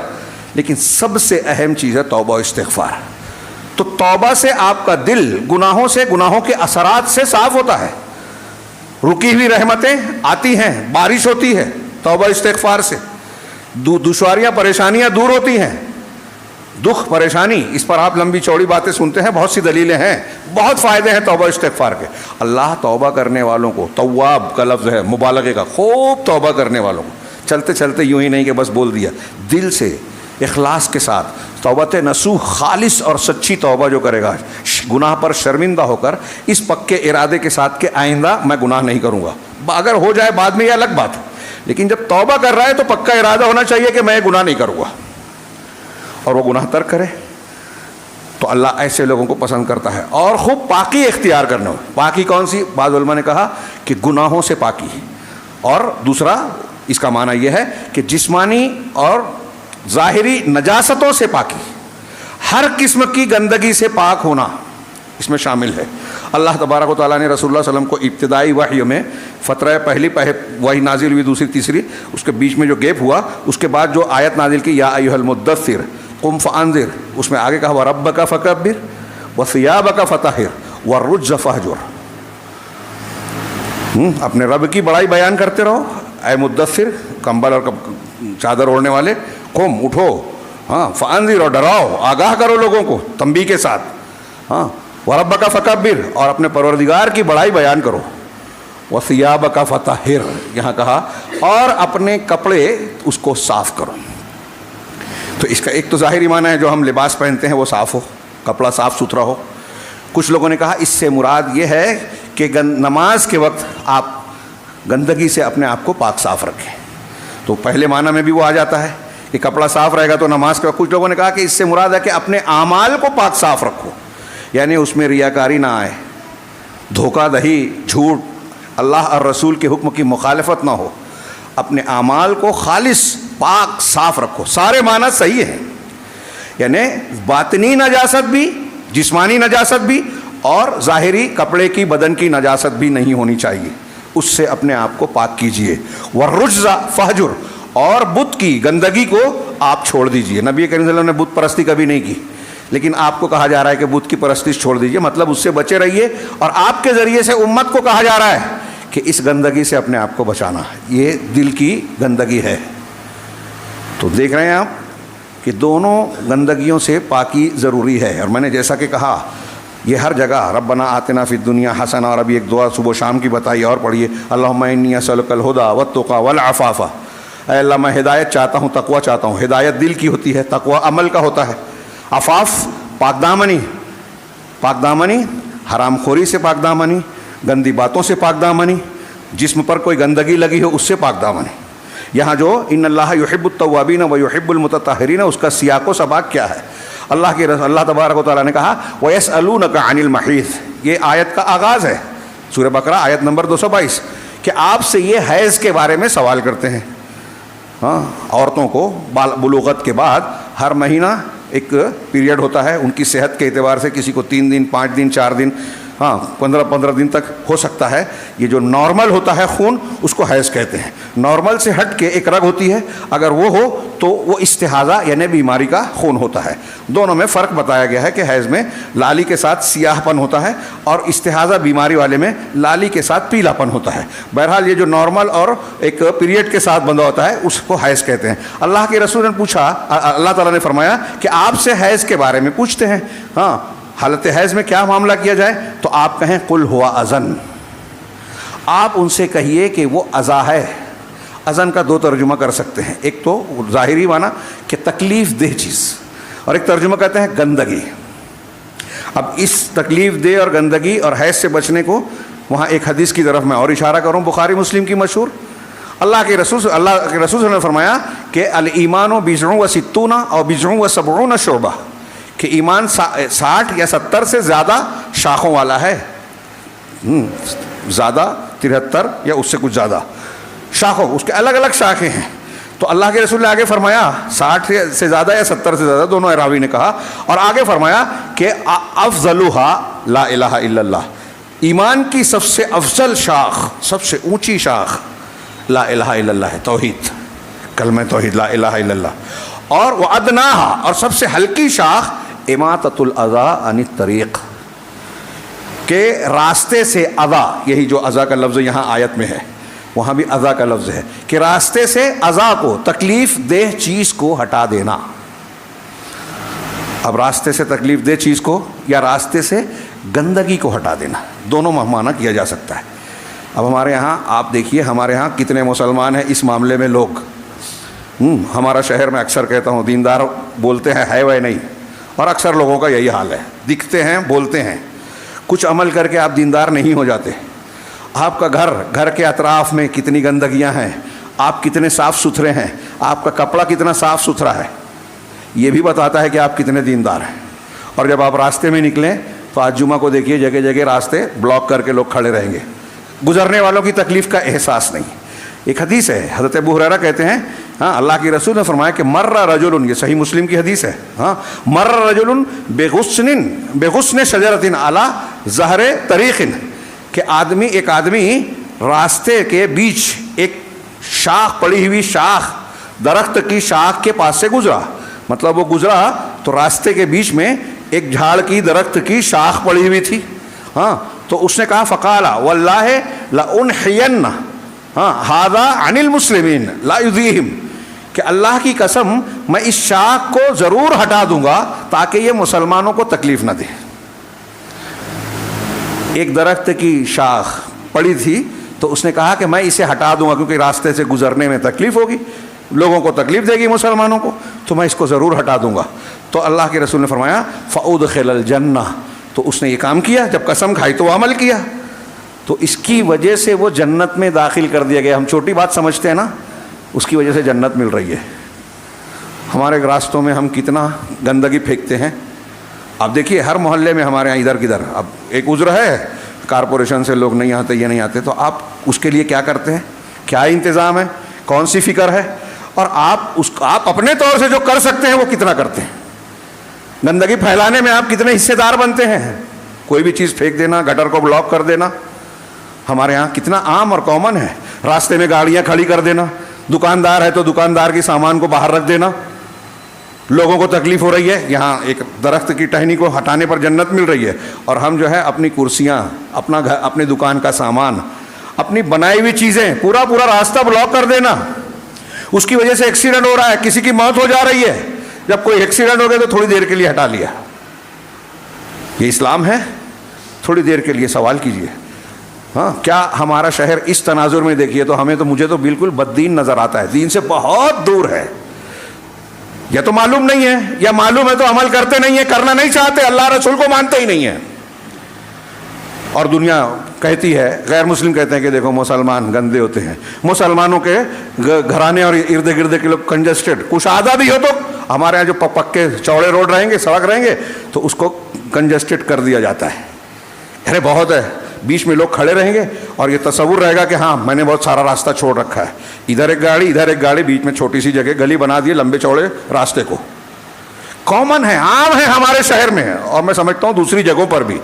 لیکن سب سے اہم چیز ہے توبہ و استغفار. تو توبہ سے آپ کا دل گناہوں سے, گناہوں کے اثرات سے صاف ہوتا ہے. رکی ہوئی رحمتیں آتی ہیں, بارش ہوتی ہے توبہ استغفار سے. دشواریاں پریشانیاں دور ہوتی ہیں. دکھ پریشانی اس پر آپ لمبی چوڑی باتیں سنتے ہیں, بہت سی دلیلیں ہیں, بہت فائدے ہیں توبہ استغفار کے. اللہ توبہ کرنے والوں کو, تواب کا لفظ ہے مبالغے کا, خوب توبہ کرنے والوں کو, چلتے چلتے یوں ہی نہیں کہ بس بول دیا, دل سے اخلاص کے ساتھ توبۃ نصوح, خالص اور سچی توبہ جو کرے گا, گناہ پر شرمندہ ہو کر اس پکے ارادے کے ساتھ کہ آئندہ میں گناہ نہیں کروں گا. اگر ہو جائے بعد میں یہ الگ بات ہے, لیکن جب توبہ کر رہا ہے تو پکا ارادہ ہونا چاہیے کہ میں گناہ نہیں کروں گا, اور وہ گناہ ترک کرے. تو اللہ ایسے لوگوں کو پسند کرتا ہے. اور خوب پاکی اختیار کرنا. پاکی کون سی؟ بعض علماء نے کہا کہ گناہوں سے پاکی, اور دوسرا اس کا معنی یہ ہے کہ جسمانی اور ظاہری نجاستوں سے پاکی, ہر قسم کی گندگی سے پاک ہونا اس میں شامل ہے. اللہ تبارک و تعالیٰ نے رسول اللہ صلی اللہ علیہ وسلم کو ابتدائی وحی میں فترہ پہلی وحی نازل ہوئی, دوسری تیسری, اس کے بیچ میں جو گیپ ہوا, اس کے بعد جو آیت نازل کی یا ایھا المدثر قم فانذر, اس میں آگے کہا وربک فکبر وثیابک فطہر والرجز فہجر. اپنے رب کی بڑائی بیان کرتے رہو اے مدثر, کمبل اور چادر اوڑھنے والے, قم اٹھو, ہاں, فانذر اور ڈراؤ, آگاہ کرو لوگوں کو تنبیہ کے ساتھ, ہاں, وربک فکبر اور اپنے پروردگار کی بڑائی بیان کرو, وثیابک فطہر یہاں کہا, اور اپنے کپڑے اس کو صاف کرو. تو اس کا ایک تو ظاہری معنی ہے جو ہم لباس پہنتے ہیں وہ صاف ہو, کپڑا صاف ستھرا ہو. کچھ لوگوں نے کہا اس سے مراد یہ ہے کہ نماز کے وقت آپ گندگی سے اپنے آپ کو پاک صاف رکھیں. تو پہلے معنی میں بھی وہ آ جاتا ہے کہ کپڑا صاف رہے گا تو نماز کے وقت. کچھ لوگوں نے کہا کہ اس سے مراد ہے کہ اپنے اعمال کو پاک صاف رکھو, یعنی اس میں ریاکاری نہ آئے, دھوکہ دہی, جھوٹ, اللہ اور رسول کے حکم کی مخالفت نہ ہو. اپنے اعمال کو خالص پاک صاف رکھو. سارے معنی صحیح ہیں, یعنی باطنی نجاست بھی, جسمانی نجاست بھی, اور ظاہری کپڑے کی, بدن کی نجاست بھی نہیں ہونی چاہیے. اس سے اپنے آپ کو پاک کیجئے. والرجز فہجر, اور بت کی گندگی کو آپ چھوڑ دیجئے. نبی کریم صلی اللہ علیہ وسلم نے بت پرستی کبھی نہیں کی, لیکن آپ کو کہا جا رہا ہے کہ بت کی پرستی چھوڑ دیجئے, مطلب اس سے بچے رہیے, اور آپ کے ذریعے سے امت کو کہا جا رہا ہے کہ اس گندگی سے اپنے آپ کو بچانا ہے. یہ دل کی گندگی ہے. تو دیکھ رہے ہیں آپ کہ دونوں گندگیوں سے پاکی ضروری ہے. اور میں نے جیسا کہ کہا یہ ہر جگہ ربنا آتنا فی الدنیا حسنہ, اور ابھی ایک دعا صبح و شام کی بتائی اور پڑھیے, اللہم انی اسألک الہدی والتقی والعفاف. اے اللہ میں ہدایت چاہتا ہوں, تقوی چاہتا ہوں. ہدایت دل کی ہوتی ہے, تقوی عمل کا ہوتا ہے. عفاف پاک دامنی, پاک دامنی حرام خوری سے پاک دامنی, گندی باتوں سے پاک دامنی, جسم پر کوئی گندگی لگی ہو اس سے پاک دامنی. یہاں جو ان اللہ یحب التوابین و یحب المتطہرین, اس کا سیاق و سباق کیا ہے؟ اللہ تبارک و تعالیٰ نے کہا وَيَسْأَلُونَكَ عَنِ الْمَحِيضِ, یہ آیت کا آغاز ہے سورہ بقرہ آیت نمبر 222, کہ آپ سے یہ حیض کے بارے میں سوال کرتے ہیں. ہاں, عورتوں کو بلوغت کے بعد ہر مہینہ ایک پیریڈ ہوتا ہے, ان کی صحت کے اعتبار سے کسی کو 3 دن, 5 دن, 4 دن, ہاں 15 دن تک ہو سکتا ہے. یہ جو نارمل ہوتا ہے خون, اس کو حیض کہتے ہیں. نارمل سے ہٹ کے ایک رگ ہوتی ہے, اگر وہ ہو تو وہ استحاضہ یعنی بیماری کا خون ہوتا ہے. دونوں میں فرق بتایا گیا ہے کہ حیض میں لالی کے ساتھ سیاہ پن ہوتا ہے, اور استحاضہ بیماری والے میں لالی کے ساتھ پیلا پن ہوتا ہے. بہرحال یہ جو نارمل اور ایک پیریڈ کے ساتھ بندھا ہوتا ہے اس کو حیض کہتے ہیں. اللہ کے رسول نے پوچھا, اللہ تعالیٰ نے فرمایا کہ آپ سے حیض کے بارے میں پوچھتے ہیں, ہاں حالت حیض میں کیا معاملہ کیا جائے؟ تو آپ کہیں قل ہوا اذن. آپ ان سے کہیے کہ وہ اذا ہے. اذن کا 2 ترجمہ کر سکتے ہیں, ایک تو ظاہری معنی کہ تکلیف دہ چیز, اور ایک ترجمہ کہتے ہیں گندگی. اب اس تکلیف دہ اور گندگی اور حیض سے بچنے کو وہاں ایک حدیث کی طرف میں اور اشارہ کروں، بخاری مسلم کی مشہور، اللہ کے رسول صلی اللہ علیہ وسلم نے فرمایا کہ الایمان بضع و ستون اور بضع و سبعون شعبہ، کہ ایمان 60 یا 70 سے زیادہ شاخوں والا ہے، زیادہ 73 یا اس سے کچھ زیادہ شاخوں، اس کے الگ الگ شاخیں ہیں۔ تو اللہ کے رسول نے آگے فرمایا 60 سے زیادہ یا 70 سے زیادہ، دونوں راوی نے کہا، اور آگے فرمایا کہ افضلها لا الہ الا اللہ، ایمان کی سب سے افضل شاخ، سب سے اونچی شاخ لا الہ الا اللہ ہے، توحید، کلمہ توحید لا الہ الا اللہ، اور وادناها، اور سب سے ہلکی شاخ اماطۃ الاذی عن الطریق، کہ راستے سے اذا، یہی جو اذا کا لفظ یہاں آیت میں ہے وہاں بھی اذا کا لفظ ہے، کہ راستے سے اذا کو، تکلیف دہ چیز کو ہٹا دینا۔ اب راستے سے تکلیف دہ چیز کو یا راستے سے گندگی کو ہٹا دینا، دونوں معنی کیا جا سکتا ہے۔ اب ہمارے یہاں آپ دیکھیے، ہمارے یہاں کتنے مسلمان ہیں اس معاملے میں لوگ، ہمارا شہر میں اکثر کہتا ہوں دیندار بولتے ہیں ہے وہ نہیں، اور اکثر لوگوں کا یہی حال ہے، دکھتے ہیں بولتے ہیں، کچھ عمل کر کے آپ دیندار نہیں ہو جاتے۔ آپ کا گھر کے اطراف میں کتنی گندگیاں ہیں، آپ کتنے صاف ستھرے ہیں، آپ کا کپڑا کتنا صاف ستھرا ہے، یہ بھی بتاتا ہے کہ آپ کتنے دیندار ہیں۔ اور جب آپ راستے میں نکلیں تو آج جمعہ کو دیکھیے جگہ جگہ راستے بلاک کر کے لوگ کھڑے رہیں گے، گزرنے والوں کی تکلیف کا احساس نہیں۔ ایک حدیث ہے، حضرت ابو ہریرہ کہتے ہیں، ہاں اللہ کے رسول نے فرمایا کہ مر رجل، یہ صحیح مسلم کی حدیث ہے، ہاں مر رجل بغصن شجرۃ علی ظہر طریق، کہ ایک آدمی راستے کے بیچ ایک شاخ پڑی ہوئی شاخ، درخت کی شاخ کے پاس سے گزرا، مطلب وہ گزرا تو راستے کے بیچ میں ایک جھاڑ کی درخت کی شاخ پڑی ہوئی تھی، ہاں تو اس نے کہا فقال واللہ لانحین ھذا عن المسلمین لا یؤذیہم، کہ اللہ کی قسم میں اس شاخ کو ضرور ہٹا دوں گا تاکہ یہ مسلمانوں کو تکلیف نہ دے۔ ایک درخت کی شاخ پڑی تھی تو اس نے کہا کہ میں اسے ہٹا دوں گا کیونکہ راستے سے گزرنے میں تکلیف ہوگی، لوگوں کو تکلیف دے گی مسلمانوں کو، تو میں اس کو ضرور ہٹا دوں گا۔ تو اللہ کے رسول نے فرمایا فأدخل الجنہ، تو اس نے یہ کام کیا، جب قسم کھائی تو وہ عمل کیا، تو اس کی وجہ سے وہ جنت میں داخل کر دیا گیا۔ ہم چھوٹی بات سمجھتے ہیں نا، اس کی وجہ سے جنت مل رہی ہے۔ ہمارے راستوں میں ہم کتنا گندگی پھینکتے ہیں، اب دیکھیے ہر محلے میں ہمارے یہاں ادھر کدھر، اب ایک عذر ہے کارپوریشن سے لوگ نہیں آتے، یہ نہیں آتے، تو آپ اس کے لیے کیا کرتے ہیں، کیا انتظام ہے، کون سی فکر ہے، اور آپ اپنے طور سے جو کر سکتے ہیں وہ کتنا کرتے ہیں۔ گندگی پھیلانے میں آپ کتنے حصے دار بنتے ہیں، کوئی بھی چیز پھینک دینا، گٹر کو بلاک کر دینا، ہمارے ہاں کتنا عام اور کامن ہے۔ راستے میں گاڑیاں کھڑی کر دینا، دکاندار ہے تو دکاندار کی سامان کو باہر رکھ دینا، لوگوں کو تکلیف ہو رہی ہے، یہاں ایک درخت کی ٹہنی کو ہٹانے پر جنت مل رہی ہے، اور ہم جو ہے اپنی کرسیاں، اپنا گھر، اپنی دکان کا سامان، اپنی بنائی ہوئی چیزیں، پورا راستہ بلاک کر دینا، اس کی وجہ سے ایکسیڈنٹ ہو رہا ہے، کسی کی موت ہو جا رہی ہے، جب کوئی ایکسیڈنٹ ہو گیا تو تھوڑی دیر کے لیے ہٹا لیا۔ یہ اسلام ہے؟ تھوڑی دیر کے لیے سوال کیجئے، ہاں کیا ہمارا شہر اس تناظر میں دیکھیے تو مجھے تو بالکل بددین نظر آتا ہے، دین سے بہت دور ہے، یا تو معلوم نہیں ہے، یا معلوم ہے تو عمل کرتے نہیں ہیں، کرنا نہیں چاہتے، اللہ رسول کو مانتے ہی نہیں ہیں۔ اور دنیا کہتی ہے، غیر مسلم کہتے ہیں کہ دیکھو مسلمان گندے ہوتے ہیں، مسلمانوں کے گھرانے اور ارد گرد کے لوگ کنجسٹڈ، کشادہ بھی ہو تو ہمارے یہاں جو پکے چوڑے روڈ رہیں گے، سڑک رہیں گے، تو اس کو کنجسٹڈ کر دیا جاتا ہے، ارے بہت ہے، بیچ میں لوگ کھڑے رہیں گے اور یہ تصور رہے گا کہ ہاں میں نے بہت سارا راستہ چھوڑ رکھا ہے، ادھر ایک گاڑی، بیچ میں چھوٹی سی جگہ گلی بنا دی لمبے چوڑے راستے کو، کامن ہے، عام ہے ہمارے شہر میں، اور میں سمجھتا ہوں دوسری جگہوں پر بھی۔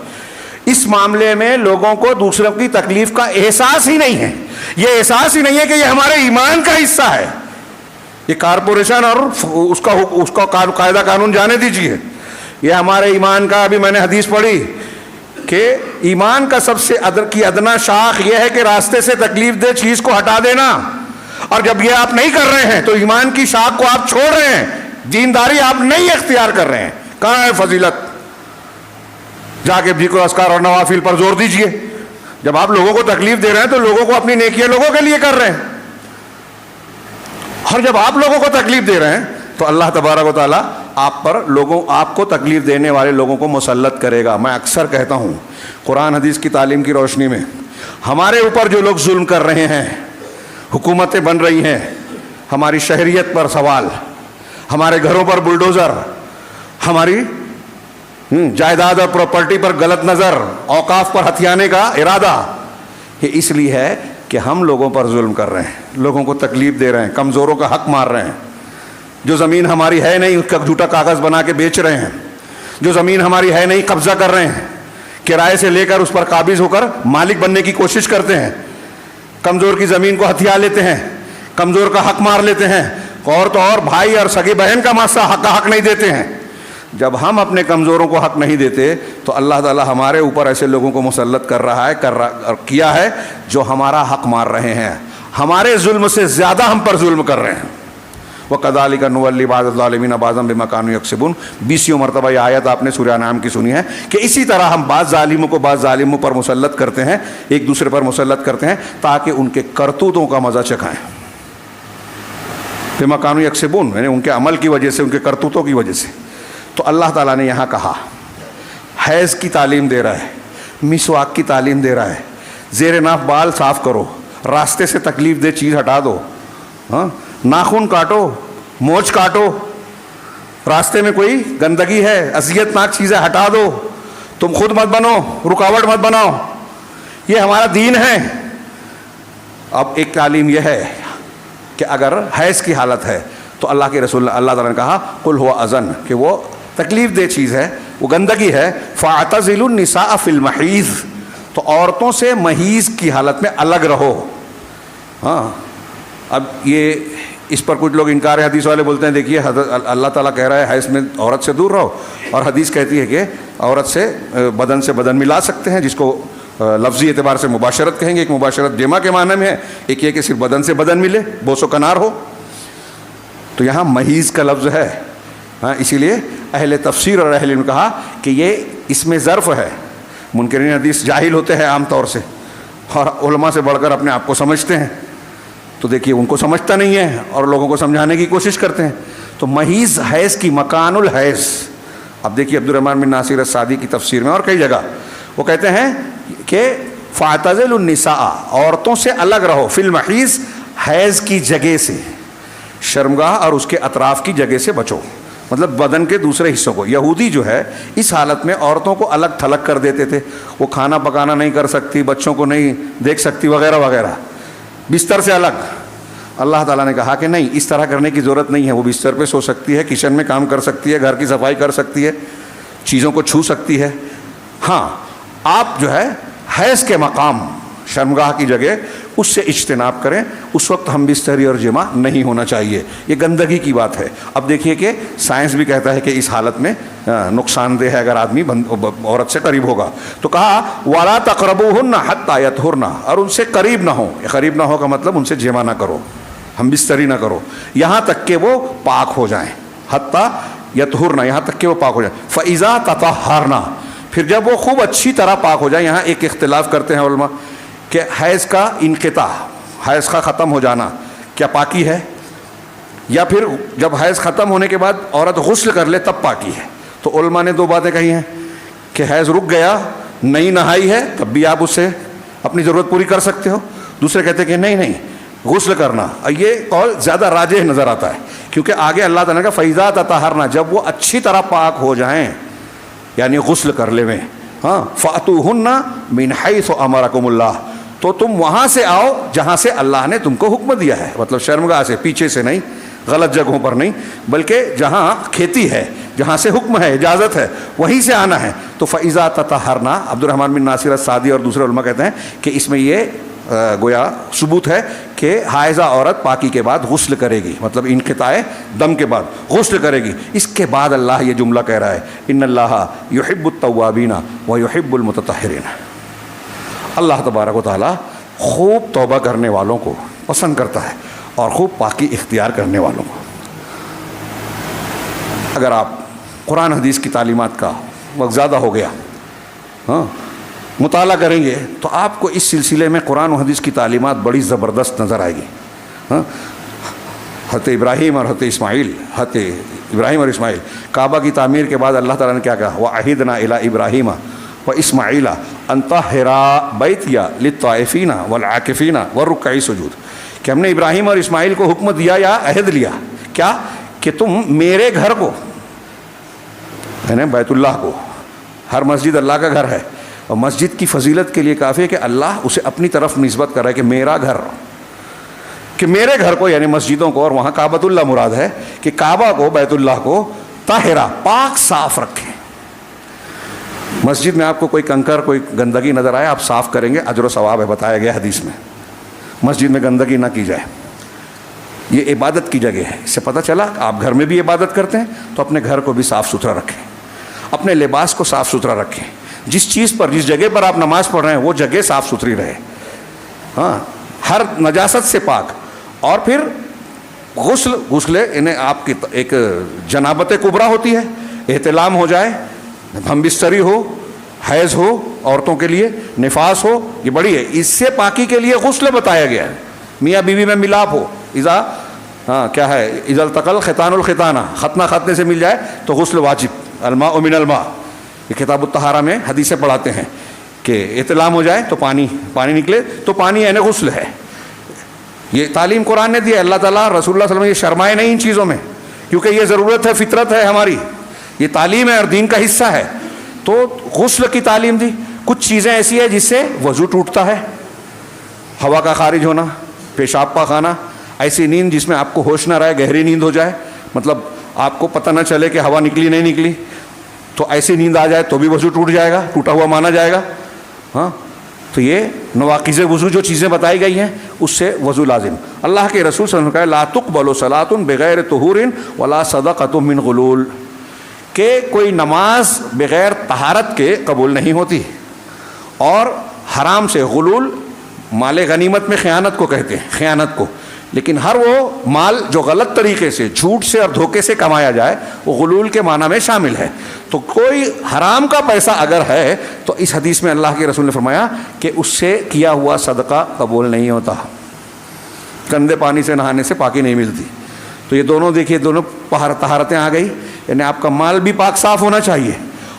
اس معاملے میں لوگوں کو دوسروں کی تکلیف کا احساس ہی نہیں ہے، یہ احساس ہی نہیں ہے کہ یہ ہمارے ایمان کا حصہ ہے۔ یہ کارپوریشن اور اس کا قاعدہ قانون جانے دیجیے، یہ ہمارے ایمان کا، ابھی میں نے حدیث پڑھی کہ ایمان کا سب سے ادنا شاخ یہ ہے کہ راستے سے تکلیف دہ چیز کو ہٹا دینا، اور جب یہ آپ نہیں کر رہے ہیں تو ایمان کی شاخ کو آپ چھوڑ رہے ہیں، دینداری آپ نہیں اختیار کر رہے ہیں۔ کہاں ہے فضیلت؟ جا کے ذکر اذکار اور نوافل پر زور دیجئے۔ جب آپ لوگوں کو تکلیف دے رہے ہیں تو لوگوں کو اپنی نیکیاں لوگوں کے لیے کر رہے ہیں، اور جب آپ لوگوں کو تکلیف دے رہے ہیں تو اللہ تبارک و تعالیٰ آپ پر آپ کو تکلیف دینے والے لوگوں کو مسلط کرے گا. میں اکثر کہتا ہوں قرآن حدیث کی تعلیم کی روشنی میں ہمارے اوپر جو لوگ ظلم کر رہے ہیں، حکومتیں بن رہی ہیں، ہماری شہریت پر سوال، ہمارے گھروں پر بلڈوزر، ہماری جائیداد اور پراپرٹی پر غلط نظر، اوقاف پر ہتھیانے کا ارادہ، یہ اس لیے ہے کہ ہم لوگوں پر ظلم کر رہے ہیں، لوگوں کو تکلیف دے رہے ہیں، کمزوروں کا حق مار رہے ہیں. جو زمین ہماری ہے نہیں اس کا جھوٹا کاغذ بنا کے بیچ رہے ہیں، جو زمین ہماری ہے نہیں قبضہ کر رہے ہیں، کرائے سے لے کر اس پر قابض ہو کر مالک بننے کی کوشش کرتے ہیں، کمزور کی زمین کو ہتھیا لیتے ہیں، کمزور کا حق مار لیتے ہیں، اور تو اور بھائی اور سگی بہن کا ماسا حق نہیں دیتے ہیں. جب ہم اپنے کمزوروں کو حق نہیں دیتے تو اللہ تعالیٰ ہمارے اوپر ایسے لوگوں کو مسلط کر رہا ہے، کیا ہے جو ہمارا حق مار رہے ہیں، ہمارے ظلم سے زیادہ ہم پر ظلم کر رہے ہیں. وَكَذَلِكَ نُوَلِّي بَعْضَ الظَّالِمِينَ بَعْضًا بِمَا كَانُوا يَكْسِبُونَ. 20 مرتبہ یہ آیت آپ نے سورہ انعام کی سنی ہے کہ اسی طرح ہم بعض ظالموں پر مسلط کرتے ہیں، ایک دوسرے پر مسلط کرتے ہیں تاکہ ان کے کرتوتوں کا مزہ چکھائیں. بِمَا كَانُوا يَكْسِبُونَ یعنی ان کے عمل کی وجہ سے، ان کے کرتوتوں کی وجہ سے. تو اللہ تعالیٰ نے یہاں کہا حیض کی تعلیم دے رہا ہے، مسواک کی تعلیم دے رہا ہے، زیر ناف بال صاف کرو، راستے سے تکلیف دہ چیز ہٹا دو، ناخن کاٹو، مونچھ کاٹو، راستے میں کوئی گندگی ہے، اذیت ناک چیزیں ہٹا دو، تم خود مت بنو، رکاوٹ مت بناؤ، یہ ہمارا دین ہے. اب ایک تعلیم یہ ہے کہ اگر حیض کی حالت ہے تو اللہ کے رسول اللہ تعالیٰ نے کہا قل هو اذن، کہ وہ تکلیف دہ چیز ہے، وہ گندگی ہے. فاعتزلوا النساء فی المحیض، تو عورتوں سے محیض کی حالت میں الگ رہو. اب یہ اس پر کچھ لوگ انکار حدیث والے بولتے ہیں دیکھیے اللہ تعالیٰ کہہ رہا ہے حیض میں عورت سے دور رہو، اور حدیث کہتی ہے کہ عورت سے بدن ملا سکتے ہیں، جس کو لفظی اعتبار سے مباشرت کہیں گے. ایک مباشرت جمع کے معنی میں ہے، ایک یہ کہ صرف بدن سے بدن ملے، بوس و کنار ہو. تو یہاں محیض کا لفظ ہے، اسی لیے اہل تفسیر اور اہل علم نے کہا کہ یہ اس میں ظرف ہے. منکرین حدیث جاہل ہوتے ہیں عام طور سے، اور علماء سے بڑھ کر اپنے آپ کو سمجھتے ہیں، تو دیکھیے ان کو سمجھتا نہیں ہے اور لوگوں کو سمجھانے کی کوشش کرتے ہیں. تو محیض حیض کی مکان الحیض. اب دیکھیے عبدالرحمن بن ناصر السعدی کی تفسیر میں اور کئی جگہ وہ کہتے ہیں کہ فاعتزلوا النساء، عورتوں سے الگ رہو، فی المحیض حیض کی جگہ سے، شرمگاہ اور اس کے اطراف کی جگہ سے بچو، مطلب بدن کے دوسرے حصوں کو. یہودی جو ہے اس حالت میں عورتوں کو الگ تھلگ کر دیتے تھے، وہ کھانا پکانا نہیں کر سکتی، بچوں کو نہیں دیکھ سکتی وغیرہ وغیرہ، بستر سے الگ. اللہ تعالیٰ نے کہا کہ نہیں، اس طرح کرنے کی ضرورت نہیں ہے. وہ بستر پہ سو سکتی ہے، کچن میں کام کر سکتی ہے، گھر کی صفائی کر سکتی ہے، چیزوں کو چھو سکتی ہے. ہاں آپ جو ہے حیض کے مقام شرمگاہ کی جگہ اس سے اجتناب کریں، اس وقت ہم بستری اور جمع نہیں ہونا چاہیے، یہ گندگی کی بات ہے. اب دیکھیے کہ سائنس بھی کہتا ہے کہ اس حالت میں نقصان دہ ہے اگر آدمی عورت سے قریب ہوگا. تو کہا وَلَا تَقْرَبُوهُنَّ حَتَّى يَطْهُرْنَ، اور ان سے قریب نہ ہو. قریب نہ ہو کا مطلب ان سے جمع نہ کرو، ہم بستری نہ کرو، یہاں تک کہ وہ پاک ہو جائیں. حَتَّى يَطْهُرْنَ، یہاں تک کہ وہ پاک ہو جائیں. فَإِذَا تَطَهَّرْنَ، پھر جب وہ خوب اچھی طرح پاک ہو جائیں. یہاں ایک اختلاف کرتے ہیں علماء کہ حیض کا انقطاع، حیض کا ختم ہو جانا کیا پاکی ہے، یا پھر جب حیض ختم ہونے کے بعد عورت غسل کر لے تب پاکی ہے. تو علماء نے دو باتیں کہی ہیں کہ حیض رک گیا، نہیں نہائی ہے، تب بھی آپ اس سے اپنی ضرورت پوری کر سکتے ہو. دوسرے کہتے ہیں کہ نہیں غسل کرنا. یہ قول زیادہ راجح نظر آتا ہے کیونکہ آگے اللہ تعالیٰ کا فَإِذَا تَطَهَّرْنَ، جب وہ اچھی طرح پاک ہو جائیں یعنی غسل کر لے میں، فَأْتُوهُنَّ مِنْ حَيْثُ أَمَرَكُمُ اللَّهُ، تو تم وہاں سے آؤ جہاں سے اللہ نے تم کو حکم دیا ہے. مطلب شرمگاہ سے، پیچھے سے نہیں، غلط جگہوں پر نہیں، بلکہ جہاں کھیتی ہے، جہاں سے حکم ہے، اجازت ہے، وہیں سے آنا ہے. تو فَإِذَا تَطَهَّرْنَ، عبدالرحمن بن ناصر السعدی اور دوسرے علماء کہتے ہیں کہ اس میں یہ گویا ثبوت ہے کہ حائضہ عورت پاکی کے بعد غسل کرے گی، مطلب انقطاع دم کے بعد غسل کرے گی. اس کے بعد اللہ یہ جملہ کہہ رہا ہے ان اللہ یحب التوابین ویحب المتطہرین. اللہ تبارک و تعالیٰ خوب توبہ کرنے والوں کو پسند کرتا ہے اور خوب پاکی اختیار کرنے والوں کو. اگر آپ قرآن حدیث کی تعلیمات کا وقت زیادہ ہو گیا مطالعہ کریں گے تو آپ کو اس سلسلے میں قرآن و حدیث کی تعلیمات بڑی زبردست نظر آئے گی. حضرت ابراہیم اور حضرت ابراہیم اور اسماعیل، کعبہ کی تعمیر کے بعد اللہ تعالیٰ نے کیا کہا، وَعَهِدْنَا إِلَىٰ إِبْرَاهِيمَ وَإِسْمَاعِيلَ أَن طَهِّرَا بَيْتِيَ لِلطَّائِفِينَ وَالْعَاكِفِينَ وَالرُّكَّعِ السُّجُودِ، کہ ہم نے ابراہیم اور اسماعیل کو حکم دیا یا عہد لیا کیا، کہ تم میرے گھر کو، یعنی بیت اللہ کو، ہر مسجد اللہ کا گھر ہے، اور مسجد کی فضیلت کے لیے کافی ہے کہ اللہ اسے اپنی طرف نسبت کر رہا ہے کہ میرا گھر، کہ میرے گھر کو یعنی مسجدوں کو، اور وہاں کعبۃ اللہ مراد ہے کہ کعبہ کو، بیت اللہ کو طاہرہ پاک صاف رکھیں۔ مسجد میں آپ کو کوئی کنکر کوئی گندگی نظر آئے، آپ صاف کریں گے، اجر و ثواب ہے، بتایا گیا حدیث میں۔ مسجد میں گندگی نہ کی جائے، یہ عبادت کی جگہ ہے۔ اس سے پتہ چلا کہ آپ گھر میں بھی عبادت کرتے ہیں تو اپنے گھر کو بھی صاف ستھرا رکھیں، اپنے لباس کو صاف ستھرا رکھیں، جس چیز پر، جس جگہ پر آپ نماز پڑھ رہے ہیں وہ جگہ صاف ستھری رہے، ہاں، ہر نجاست سے پاک۔ اور پھر غسل انہیں آپ کی ایک جنابت کبریٰ ہوتی ہے، احتلام ہو جائے، ہم بستری ہو، حیض ہو عورتوں کے لیے، نفاس ہو، یہ بڑی ہے، اس سے پاکی کے لیے غسل بتایا گیا ہے۔ میاں بیوی میں ملاپ ہو، کیا ہے، اذا التقى الختان الختانہ، ختنہ ختنے سے مل جائے تو غسل واجب، الماء من الماء، یہ کتاب الطہارہ میں حدیثیں پڑھاتے ہیں کہ احتلام ہو جائے تو پانی نکلے تو پانی یعنی غسل ہے۔ یہ تعلیم قرآن نے دی ہے، اللہ تعالیٰ رسول اللہ صلی اللہ علیہ وسلم یہ شرمائے نہیں ان چیزوں میں، کیونکہ یہ ضرورت ہے، فطرت ہے ہماری، یہ تعلیم ہے اور دین کا حصہ ہے۔ تو غسل کی تعلیم دی۔ کچھ چیزیں ایسی ہیں جس سے وضو ٹوٹتا ہے، ہوا کا خارج ہونا، پیشاب پاخانہ، ایسی نیند جس میں آپ کو ہوش نہ رہے، گہری نیند ہو جائے، مطلب آپ کو پتہ نہ چلے کہ ہوا نکلی نہیں نکلی، تو ایسی نیند آ جائے تو بھی وضو ٹوٹ جائے گا، ٹوٹا ہوا مانا جائے گا۔ ہاں، تو یہ نواقض وضو جو چیزیں بتائی گئی ہیں اس سے وضو لازم۔ اللہ کے رسول صلی اللہ علیہ وسلم نے کہا لا تقبل صلاۃ بغیر طہور ولا صدقۃ من غلول، کہ کوئی نماز بغیر طہارت کے قبول نہیں ہوتی، اور حرام سے، غلول مال غنیمت میں خیانت کو کہتے ہیں، خیانت کو، لیکن ہر وہ مال جو غلط طریقے سے، جھوٹ سے اور دھوکے سے کمایا جائے وہ غلول کے معنی میں شامل ہے۔ تو کوئی حرام کا پیسہ اگر ہے تو اس حدیث میں اللہ کے رسول نے فرمایا کہ اس سے کیا ہوا صدقہ قبول نہیں ہوتا، گندے پانی سے نہانے سے پاکی نہیں ملتی۔ تو یہ دونوں دیکھیے، دونوں طہارتیں آ گئی، یعنی آپ کا مال بھی پاک صاف ہونا چاہیے،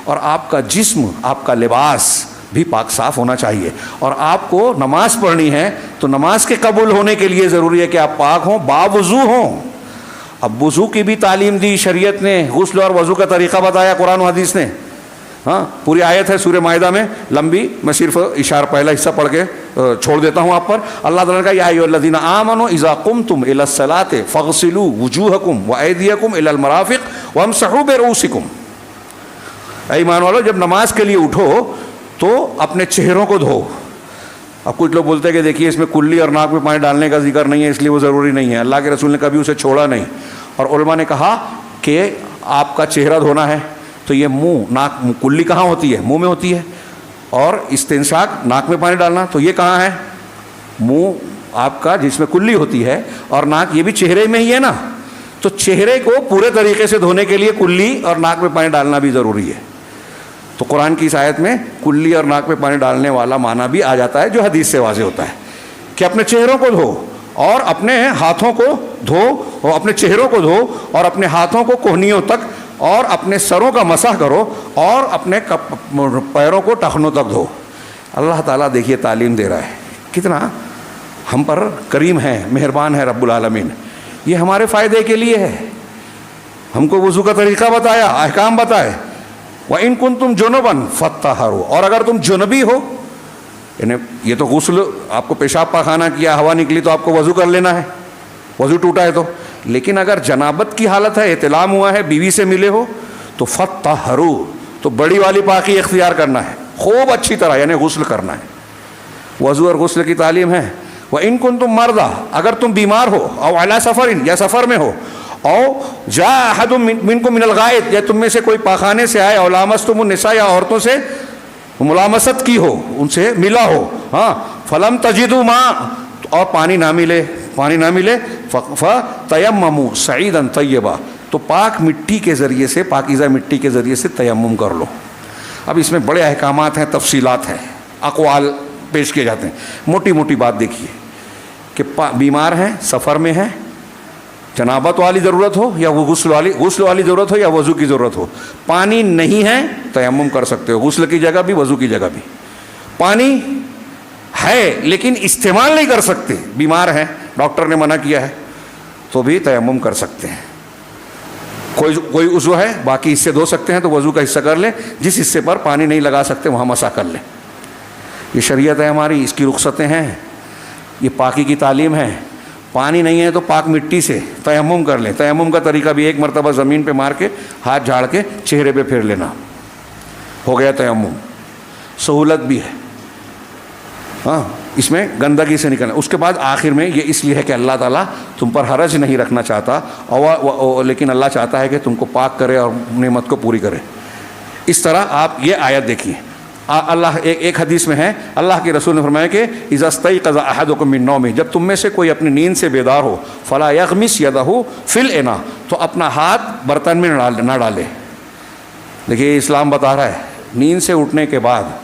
اور آپ کا جسم، آپ کا لباس بھی پاک صاف ہونا چاہیے، اور آپ کو نماز پڑھنی ہے تو نماز کے قبول ہونے کے لیے ضروری ہے کہ آپ پاک ہوں، باوضو ہوں۔ اب وضو کی بھی تعلیم دی شریعت نے، غسل اور وضو کا طریقہ بتایا قرآن و حدیث نے۔ ہاں، پوری آیت ہے سورہ مائدہ میں، لمبی، میں صرف پہلا حصہ پڑھ کے چھوڑ دیتا ہوں آپ پر۔ اللہ تعالیٰ نے کہا یا ایھا الذین آمنوا اذا قمتم الی الصلاۃ فاغسلوا وجوہکم وایدیکم الی المرافق وامسحوا برؤوسکم، اے ایمان والو جب نماز کے لیے اٹھو تو اپنے چہروں کو دھو۔ اب کچھ لوگ بولتے ہیں کہ دیکھیے اس میں کلی اور ناک میں پانی ڈالنے کا ذکر نہیں ہے اس لیے وہ ضروری نہیں ہے، اللہ کے رسول نے کبھی اسے چھوڑا نہیں، اور علماء نے کہا کہ آپ کا چہرہ دھونا ہے تو یہ منہ، ناک، کلی کہاں ہوتی ہے؟ منہ میں ہوتی ہے، اور استنشاق ناک میں پانی ڈالنا تو یہ کہاں ہے؟ منہ آپ کا جس میں کلی ہوتی ہے، اور ناک یہ بھی چہرے میں ہی ہے نا، تو چہرے کو پورے طریقے سے دھونے کے لیے کلی اور ناک میں پانی ڈالنا بھی ضروری ہے۔ تو قرآن کی اس آیت میں کلی اور ناک میں پانی ڈالنے والا معنی بھی آ جاتا ہے جو حدیث سے واضح ہوتا ہے کہ اپنے چہروں کو دھو اور اپنے ہاتھوں کو دھو، اور اپنے چہروں کو دھو اور اپنے ہاتھوں کو کوہنیوں تک، اور اپنے سروں کا مسح کرو، اور اپنے پیروں کو ٹخنوں تک دھو۔ اللہ تعالیٰ دیکھیے تعلیم دے رہا ہے، کتنا ہم پر کریم ہے، مہربان ہے رب العالمین۔ یہ ہمارے فائدے کے لیے ہے، ہم کو وضو کا طریقہ بتایا، احکام بتائے۔ وَإِن كُنتُمْ جُنُبًا فَاطَّهَّرُوا، اور اگر تم جنبی ہو، یعنی یہ تو غسل، آپ کو پیشاب پاخانہ کیا، ہوا نکلی تو آپ کو وضو کر لینا ہے، وضو ٹوٹا ہے تو، لیکن اگر جنابت کی حالت ہے، احتلام ہوا ہے، بیوی سے ملے ہو تو فَاطَّهَّرُوا، تو بڑی والی پاکی اختیار کرنا ہے، خوب اچھی طرح، یعنی غسل کرنا ہے۔ وضو اور غسل کی تعلیم ہے۔ وَإِن كُنتُم مَرْضَىٰ، اگر تم بیمار ہو، او عَلَىٰ سَفَرٍ، یا سفر میں ہو، او جاء احد منکم من الغائط، یا تم میں سے کوئی پاخانے سے آئے، او لامستم النساء، یا عورتوں سے ملامست کی ہو، ان سے ملا ہو، ہاں، فلم تجدوا ماء، اور پانی نہ ملے، فتیمموا صعیدا طیبا، تو پاک مٹی کے ذریعے سے، پاکیزہ مٹی کے ذریعے سے تیمم کر لو۔ اب اس میں بڑے احکامات ہیں، تفصیلات ہیں، اقوال پیش کیے جاتے ہیں۔ موٹی موٹی بات دیکھیے کہ بیمار ہیں، سفر میں ہیں، جنابت والی ضرورت ہو یا وہ غسل والی ضرورت ہو یا وضو کی ضرورت ہو، پانی نہیں ہے تیمم کر سکتے ہو، غسل کی جگہ بھی وضو کی جگہ بھی۔ پانی ہے لیکن استعمال نہیں کر سکتے، بیمار ہیں، ڈاکٹر نے منع کیا ہے، تو بھی تیمم کر سکتے ہیں۔ کوئی عضو ہے باقی حصے دھو سکتے ہیں تو وضو کا حصہ کر لیں، جس حصے پر پانی نہیں لگا سکتے وہاں مسح کر لیں۔ یہ شریعت ہے ہماری، اس کی رخصتیں ہیں، یہ پاکی کی تعلیم ہے۔ پانی نہیں ہے تو پاک مٹی سے تیمم کر لیں۔ تیمم کا طریقہ بھی ایک مرتبہ زمین پہ مار کے ہاتھ جھاڑ کے چہرے پہ پھیر لینا، ہو گیا تیمم، سہولت بھی ہے۔ ہاں، اس میں گندگی سے نکلنا۔ اس کے بعد آخر میں یہ اس لیے ہے کہ اللہ تعالیٰ تم پر حرج نہیں رکھنا چاہتا، لیکن اللہ چاہتا ہے کہ تم کو پاک کرے اور نعمت کو پوری کرے۔ اس طرح آپ یہ آیت دیکھیے، اللہ ایک حدیث میں ہے، اللہ کے رسول نے فرمایا کہ اذا استيقظ احدكم من نومه، جب تم میں سے کوئی اپنی نیند سے بیدار ہو، فلا يغمس يده في الاناء، تو اپنا ہاتھ برتن میں نہ ڈالے۔ دیکھیے اسلام بتا رہا ہے نیند سے اٹھنے کے بعد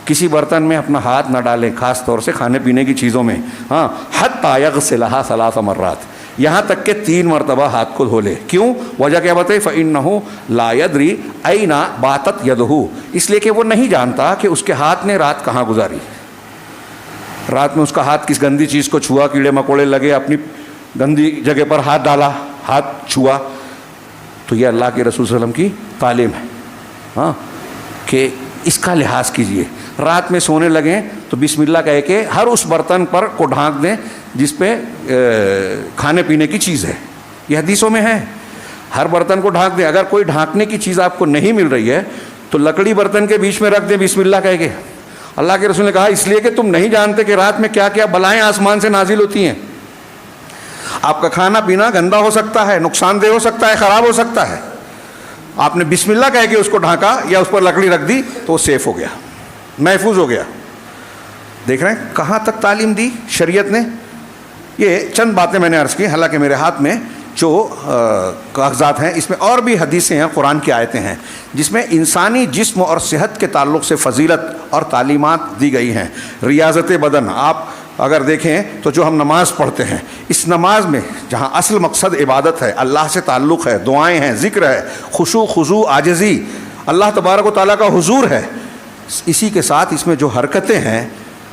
کسی برتن میں اپنا ہاتھ نہ ڈالیں، خاص طور سے کھانے پینے کی چیزوں میں۔ ہاں، حتی یغسلھا 3 مرات، یہاں تک کہ 3 مرتبہ ہاتھ کو دھو لے۔ کیوں؟ وجہ کیا بتائی؟ فإنہ لا یدری أین باتت یدہ، اس لیے کہ وہ نہیں جانتا کہ اس کے ہاتھ نے رات کہاں گزاری، رات میں اس کا ہاتھ کس گندی چیز کو چھوا، کیڑے مکوڑے لگے، اپنی گندی جگہ پر ہاتھ ڈالا، ہاتھ چھوا۔ تو یہ اللہ کے رسول صلی اللہ علیہ وسلم کی تعلیم ہے، ہاں، کہ اس کا لحاظ کیجئے۔ رات میں سونے لگیں تو بسم اللہ کہہ کے ہر اس برتن پر کو ڈھانک دیں جس پہ کھانے پینے کی چیز ہے، یہ حدیثوں میں ہے، ہر برتن کو ڈھانک دیں۔ اگر کوئی ڈھانکنے کی چیز آپ کو نہیں مل رہی ہے تو لکڑی برتن کے بیچ میں رکھ دیں بسم اللہ کہہ کے۔ اللہ کے رسول نے کہا اس لیے کہ تم نہیں جانتے کہ رات میں کیا کیا بلائیں آسمان سے نازل ہوتی ہیں، آپ کا کھانا پینا گندا ہو سکتا ہے، نقصان دہ ہو سکتا ہے، خراب ہو سکتا ہے۔ آپ نے بسم اللہ کہہ کے اس کو ڈھانکا یا اس پر لکڑی رکھ دی تو وہ سیف ہو گیا، محفوظ ہو گیا۔ دیکھ رہے ہیں کہاں تک تعلیم دی شریعت نے۔ یہ چند باتیں میں نے عرض کی، حالانکہ میرے ہاتھ میں جو کاغذات ہیں اس میں اور بھی حدیثیں ہیں، قرآن کی آیتیں ہیں جس میں انسانی جسم اور صحت کے تعلق سے فضیلت اور تعلیمات دی گئی ہیں۔ ریاضت بدن، آپ اگر دیکھیں تو جو ہم نماز پڑھتے ہیں، اس نماز میں جہاں اصل مقصد عبادت ہے، اللہ سے تعلق ہے، دعائیں ہیں، ذکر ہے، خشوع خضوع عاجزی، اللہ تبارک و تعالیٰ کا حضور ہے، اسی کے ساتھ اس میں جو حرکتیں ہیں،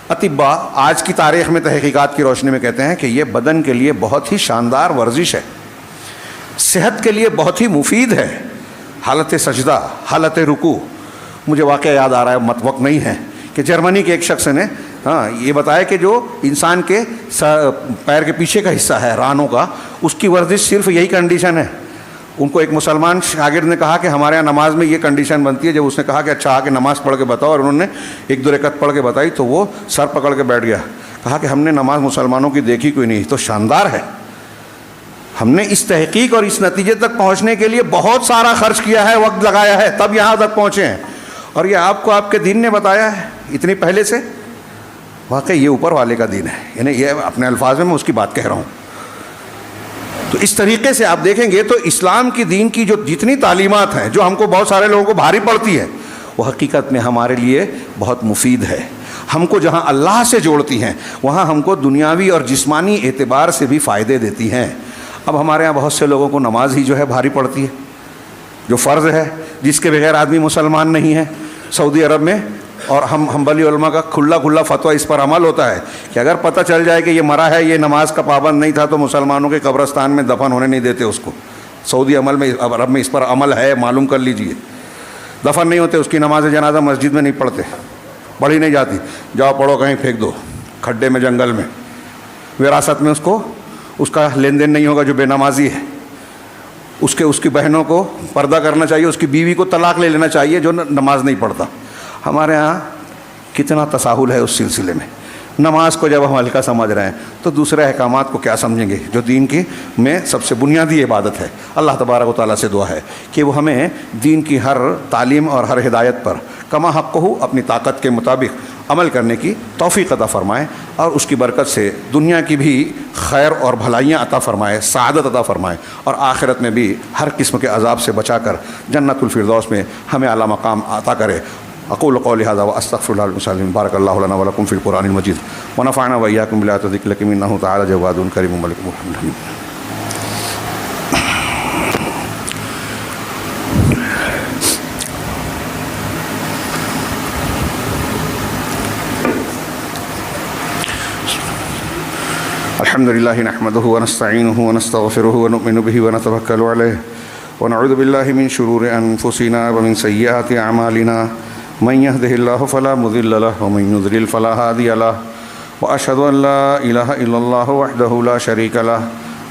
اطباء آج کی تاریخ میں تحقیقات کی روشنی میں کہتے ہیں کہ یہ بدن کے لیے بہت ہی شاندار ورزش ہے، صحت کے لیے بہت ہی مفید ہے۔ حالت سجدہ، حالت رکوع، مجھے واقعہ یاد آ رہا ہے، وقت نہیں ہے، کہ جرمنی کے ایک شخص نے یہ بتایا کہ جو انسان کے پیر کے پیچھے کا حصہ ہے، رانوں کا، اس کی ورزش صرف یہی کنڈیشن ہے۔ ان کو ایک مسلمان شاگرد نے کہا کہ ہمارے یہاں نماز میں یہ کنڈیشن بنتی ہے۔ جب اس نے کہا کہ اچھا آ کے نماز پڑھ کے بتاؤ، اور انہوں نے 1-2 رکعت پڑھ کے بتائی تو وہ سر پکڑ کے بیٹھ گیا، کہا کہ ہم نے نماز مسلمانوں کی دیکھی کوئی نہیں، تو شاندار ہے۔ ہم نے اس تحقیق اور اس نتیجے تک پہنچنے کے لیے بہت سارا خرچ کیا ہے، وقت لگایا ہے، تب یہاں تک پہنچے ہیں، اور یہ آپ کو آپ کے دین نے بتایا ہے اتنی پہلے سے۔ واقعی یہ اوپر والے کا دین ہے، یعنی یہ اپنے الفاظ میں اس کی بات کہہ رہا ہوں۔ تو اس طریقے سے آپ دیکھیں گے تو اسلام کی دین کی جو جتنی تعلیمات ہیں، جو ہم کو بہت سارے لوگوں کو بھاری پڑتی ہے، وہ حقیقت میں ہمارے لیے بہت مفید ہے۔ ہم کو جہاں اللہ سے جوڑتی ہیں وہاں ہم کو دنیاوی اور جسمانی اعتبار سے بھی فائدے دیتی ہیں۔ اب ہمارے ہاں بہت سے لوگوں کو نماز ہی جو ہے بھاری پڑتی ہے، جو فرض ہے، جس کے بغیر آدمی مسلمان نہیں ہے۔ سعودی عرب میں اور ہم حنبلی علماء کا کھلا فتویٰ اس پر عمل ہوتا ہے کہ اگر پتہ چل جائے کہ یہ مرا ہے، یہ نماز کا پابند نہیں تھا، تو مسلمانوں کے قبرستان میں دفن ہونے نہیں دیتے اس کو۔ سعودی عرب میں اس پر عمل ہے، معلوم کر لیجئے، دفن نہیں ہوتے، اس کی نماز جنازہ مسجد میں نہیں پڑھتے، پڑھی نہیں جاتی، جاؤ پڑھو کہیں پھینک دو کھڈے میں، جنگل میں۔ وراثت میں اس کا لین دین نہیں ہوگا جو بے نمازی ہے، اس کی بہنوں کو پردہ کرنا چاہیے، اس کی بیوی کو طلاق لے لینا چاہیے جو نماز نہیں پڑھتا۔ ہمارے ہاں کتنا تساہل ہے اس سلسلے میں۔ نماز کو جب ہم ہلکا سمجھ رہے ہیں تو دوسرے احکامات کو کیا سمجھیں گے جو دین کی میں سب سے بنیادی عبادت ہے۔ اللہ تبارک و تعالیٰ سے دعا ہے کہ وہ ہمیں دین کی ہر تعلیم اور ہر ہدایت پر کما حق ہو اپنی طاقت کے مطابق عمل کرنے کی توفیق عطا فرمائے، اور اس کی برکت سے دنیا کی بھی خیر اور بھلائیاں عطا فرمائے، سعادت عطا فرمائے، اور آخرت میں بھی ہر قسم کے عذاب سے بچا کر جنت الفردوس میں ہمیں اعلیٰ مقام عطا کرے۔ اقول قولی هذا واستغفر الله المسلمين بارك الله لنا ولكم في القرآن المجيد ونفعنا وإياكم بالآيات والذكر الحكيم إنه تعالى جواد كريم ملك محمد. الحمد لله نحمده ونستعينه ونستغفره ونؤمن به ونتوكل عليه ونعوذ بالله من شرور أنفسنا ومن سيئات أعمالنا من يهده الله فلا مضل له ومن يضلل فلا هادي له وأشهد أن لا إله إلا الله وحده لا شريك له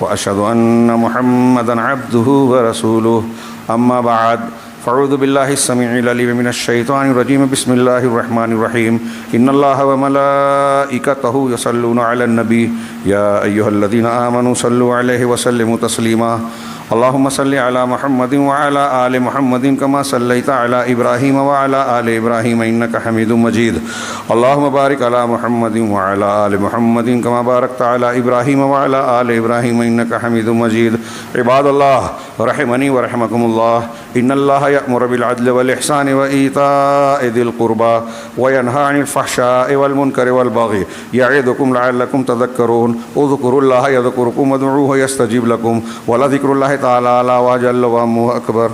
وأشهد أن محمدا عبده ورسوله أما بعد فاعوذ بالله السميع العليم من الشيطان الرجيم بسم الله الرحمن الرحيم إن الله وملائكته يصلون على النبي يا أيها الذين آمنوا صلوا عليه وسلموا تسليما اللهم صل على محمد وعلى آل محمد كما صليت على إبراهيم وعلى آل إبراهيم إنك حميد مجيد اللهم بارك على محمد وعلى آل محمد كما باركت على إبراهيم وعلى آل إبراهيم إنك حميد مجيد عباد الله رحمني ورحمكم الله إن الله يأمر بالعدل والإحسان وإيتاء ذي القربى وينهى عن الفحشاء والمنكر والبغي يعظكم لعلكم تذكرون اذكروا الله يذكركم وادعوه يستجيب لكم ولذكر الله تعالى أعلى وأجل وأكبر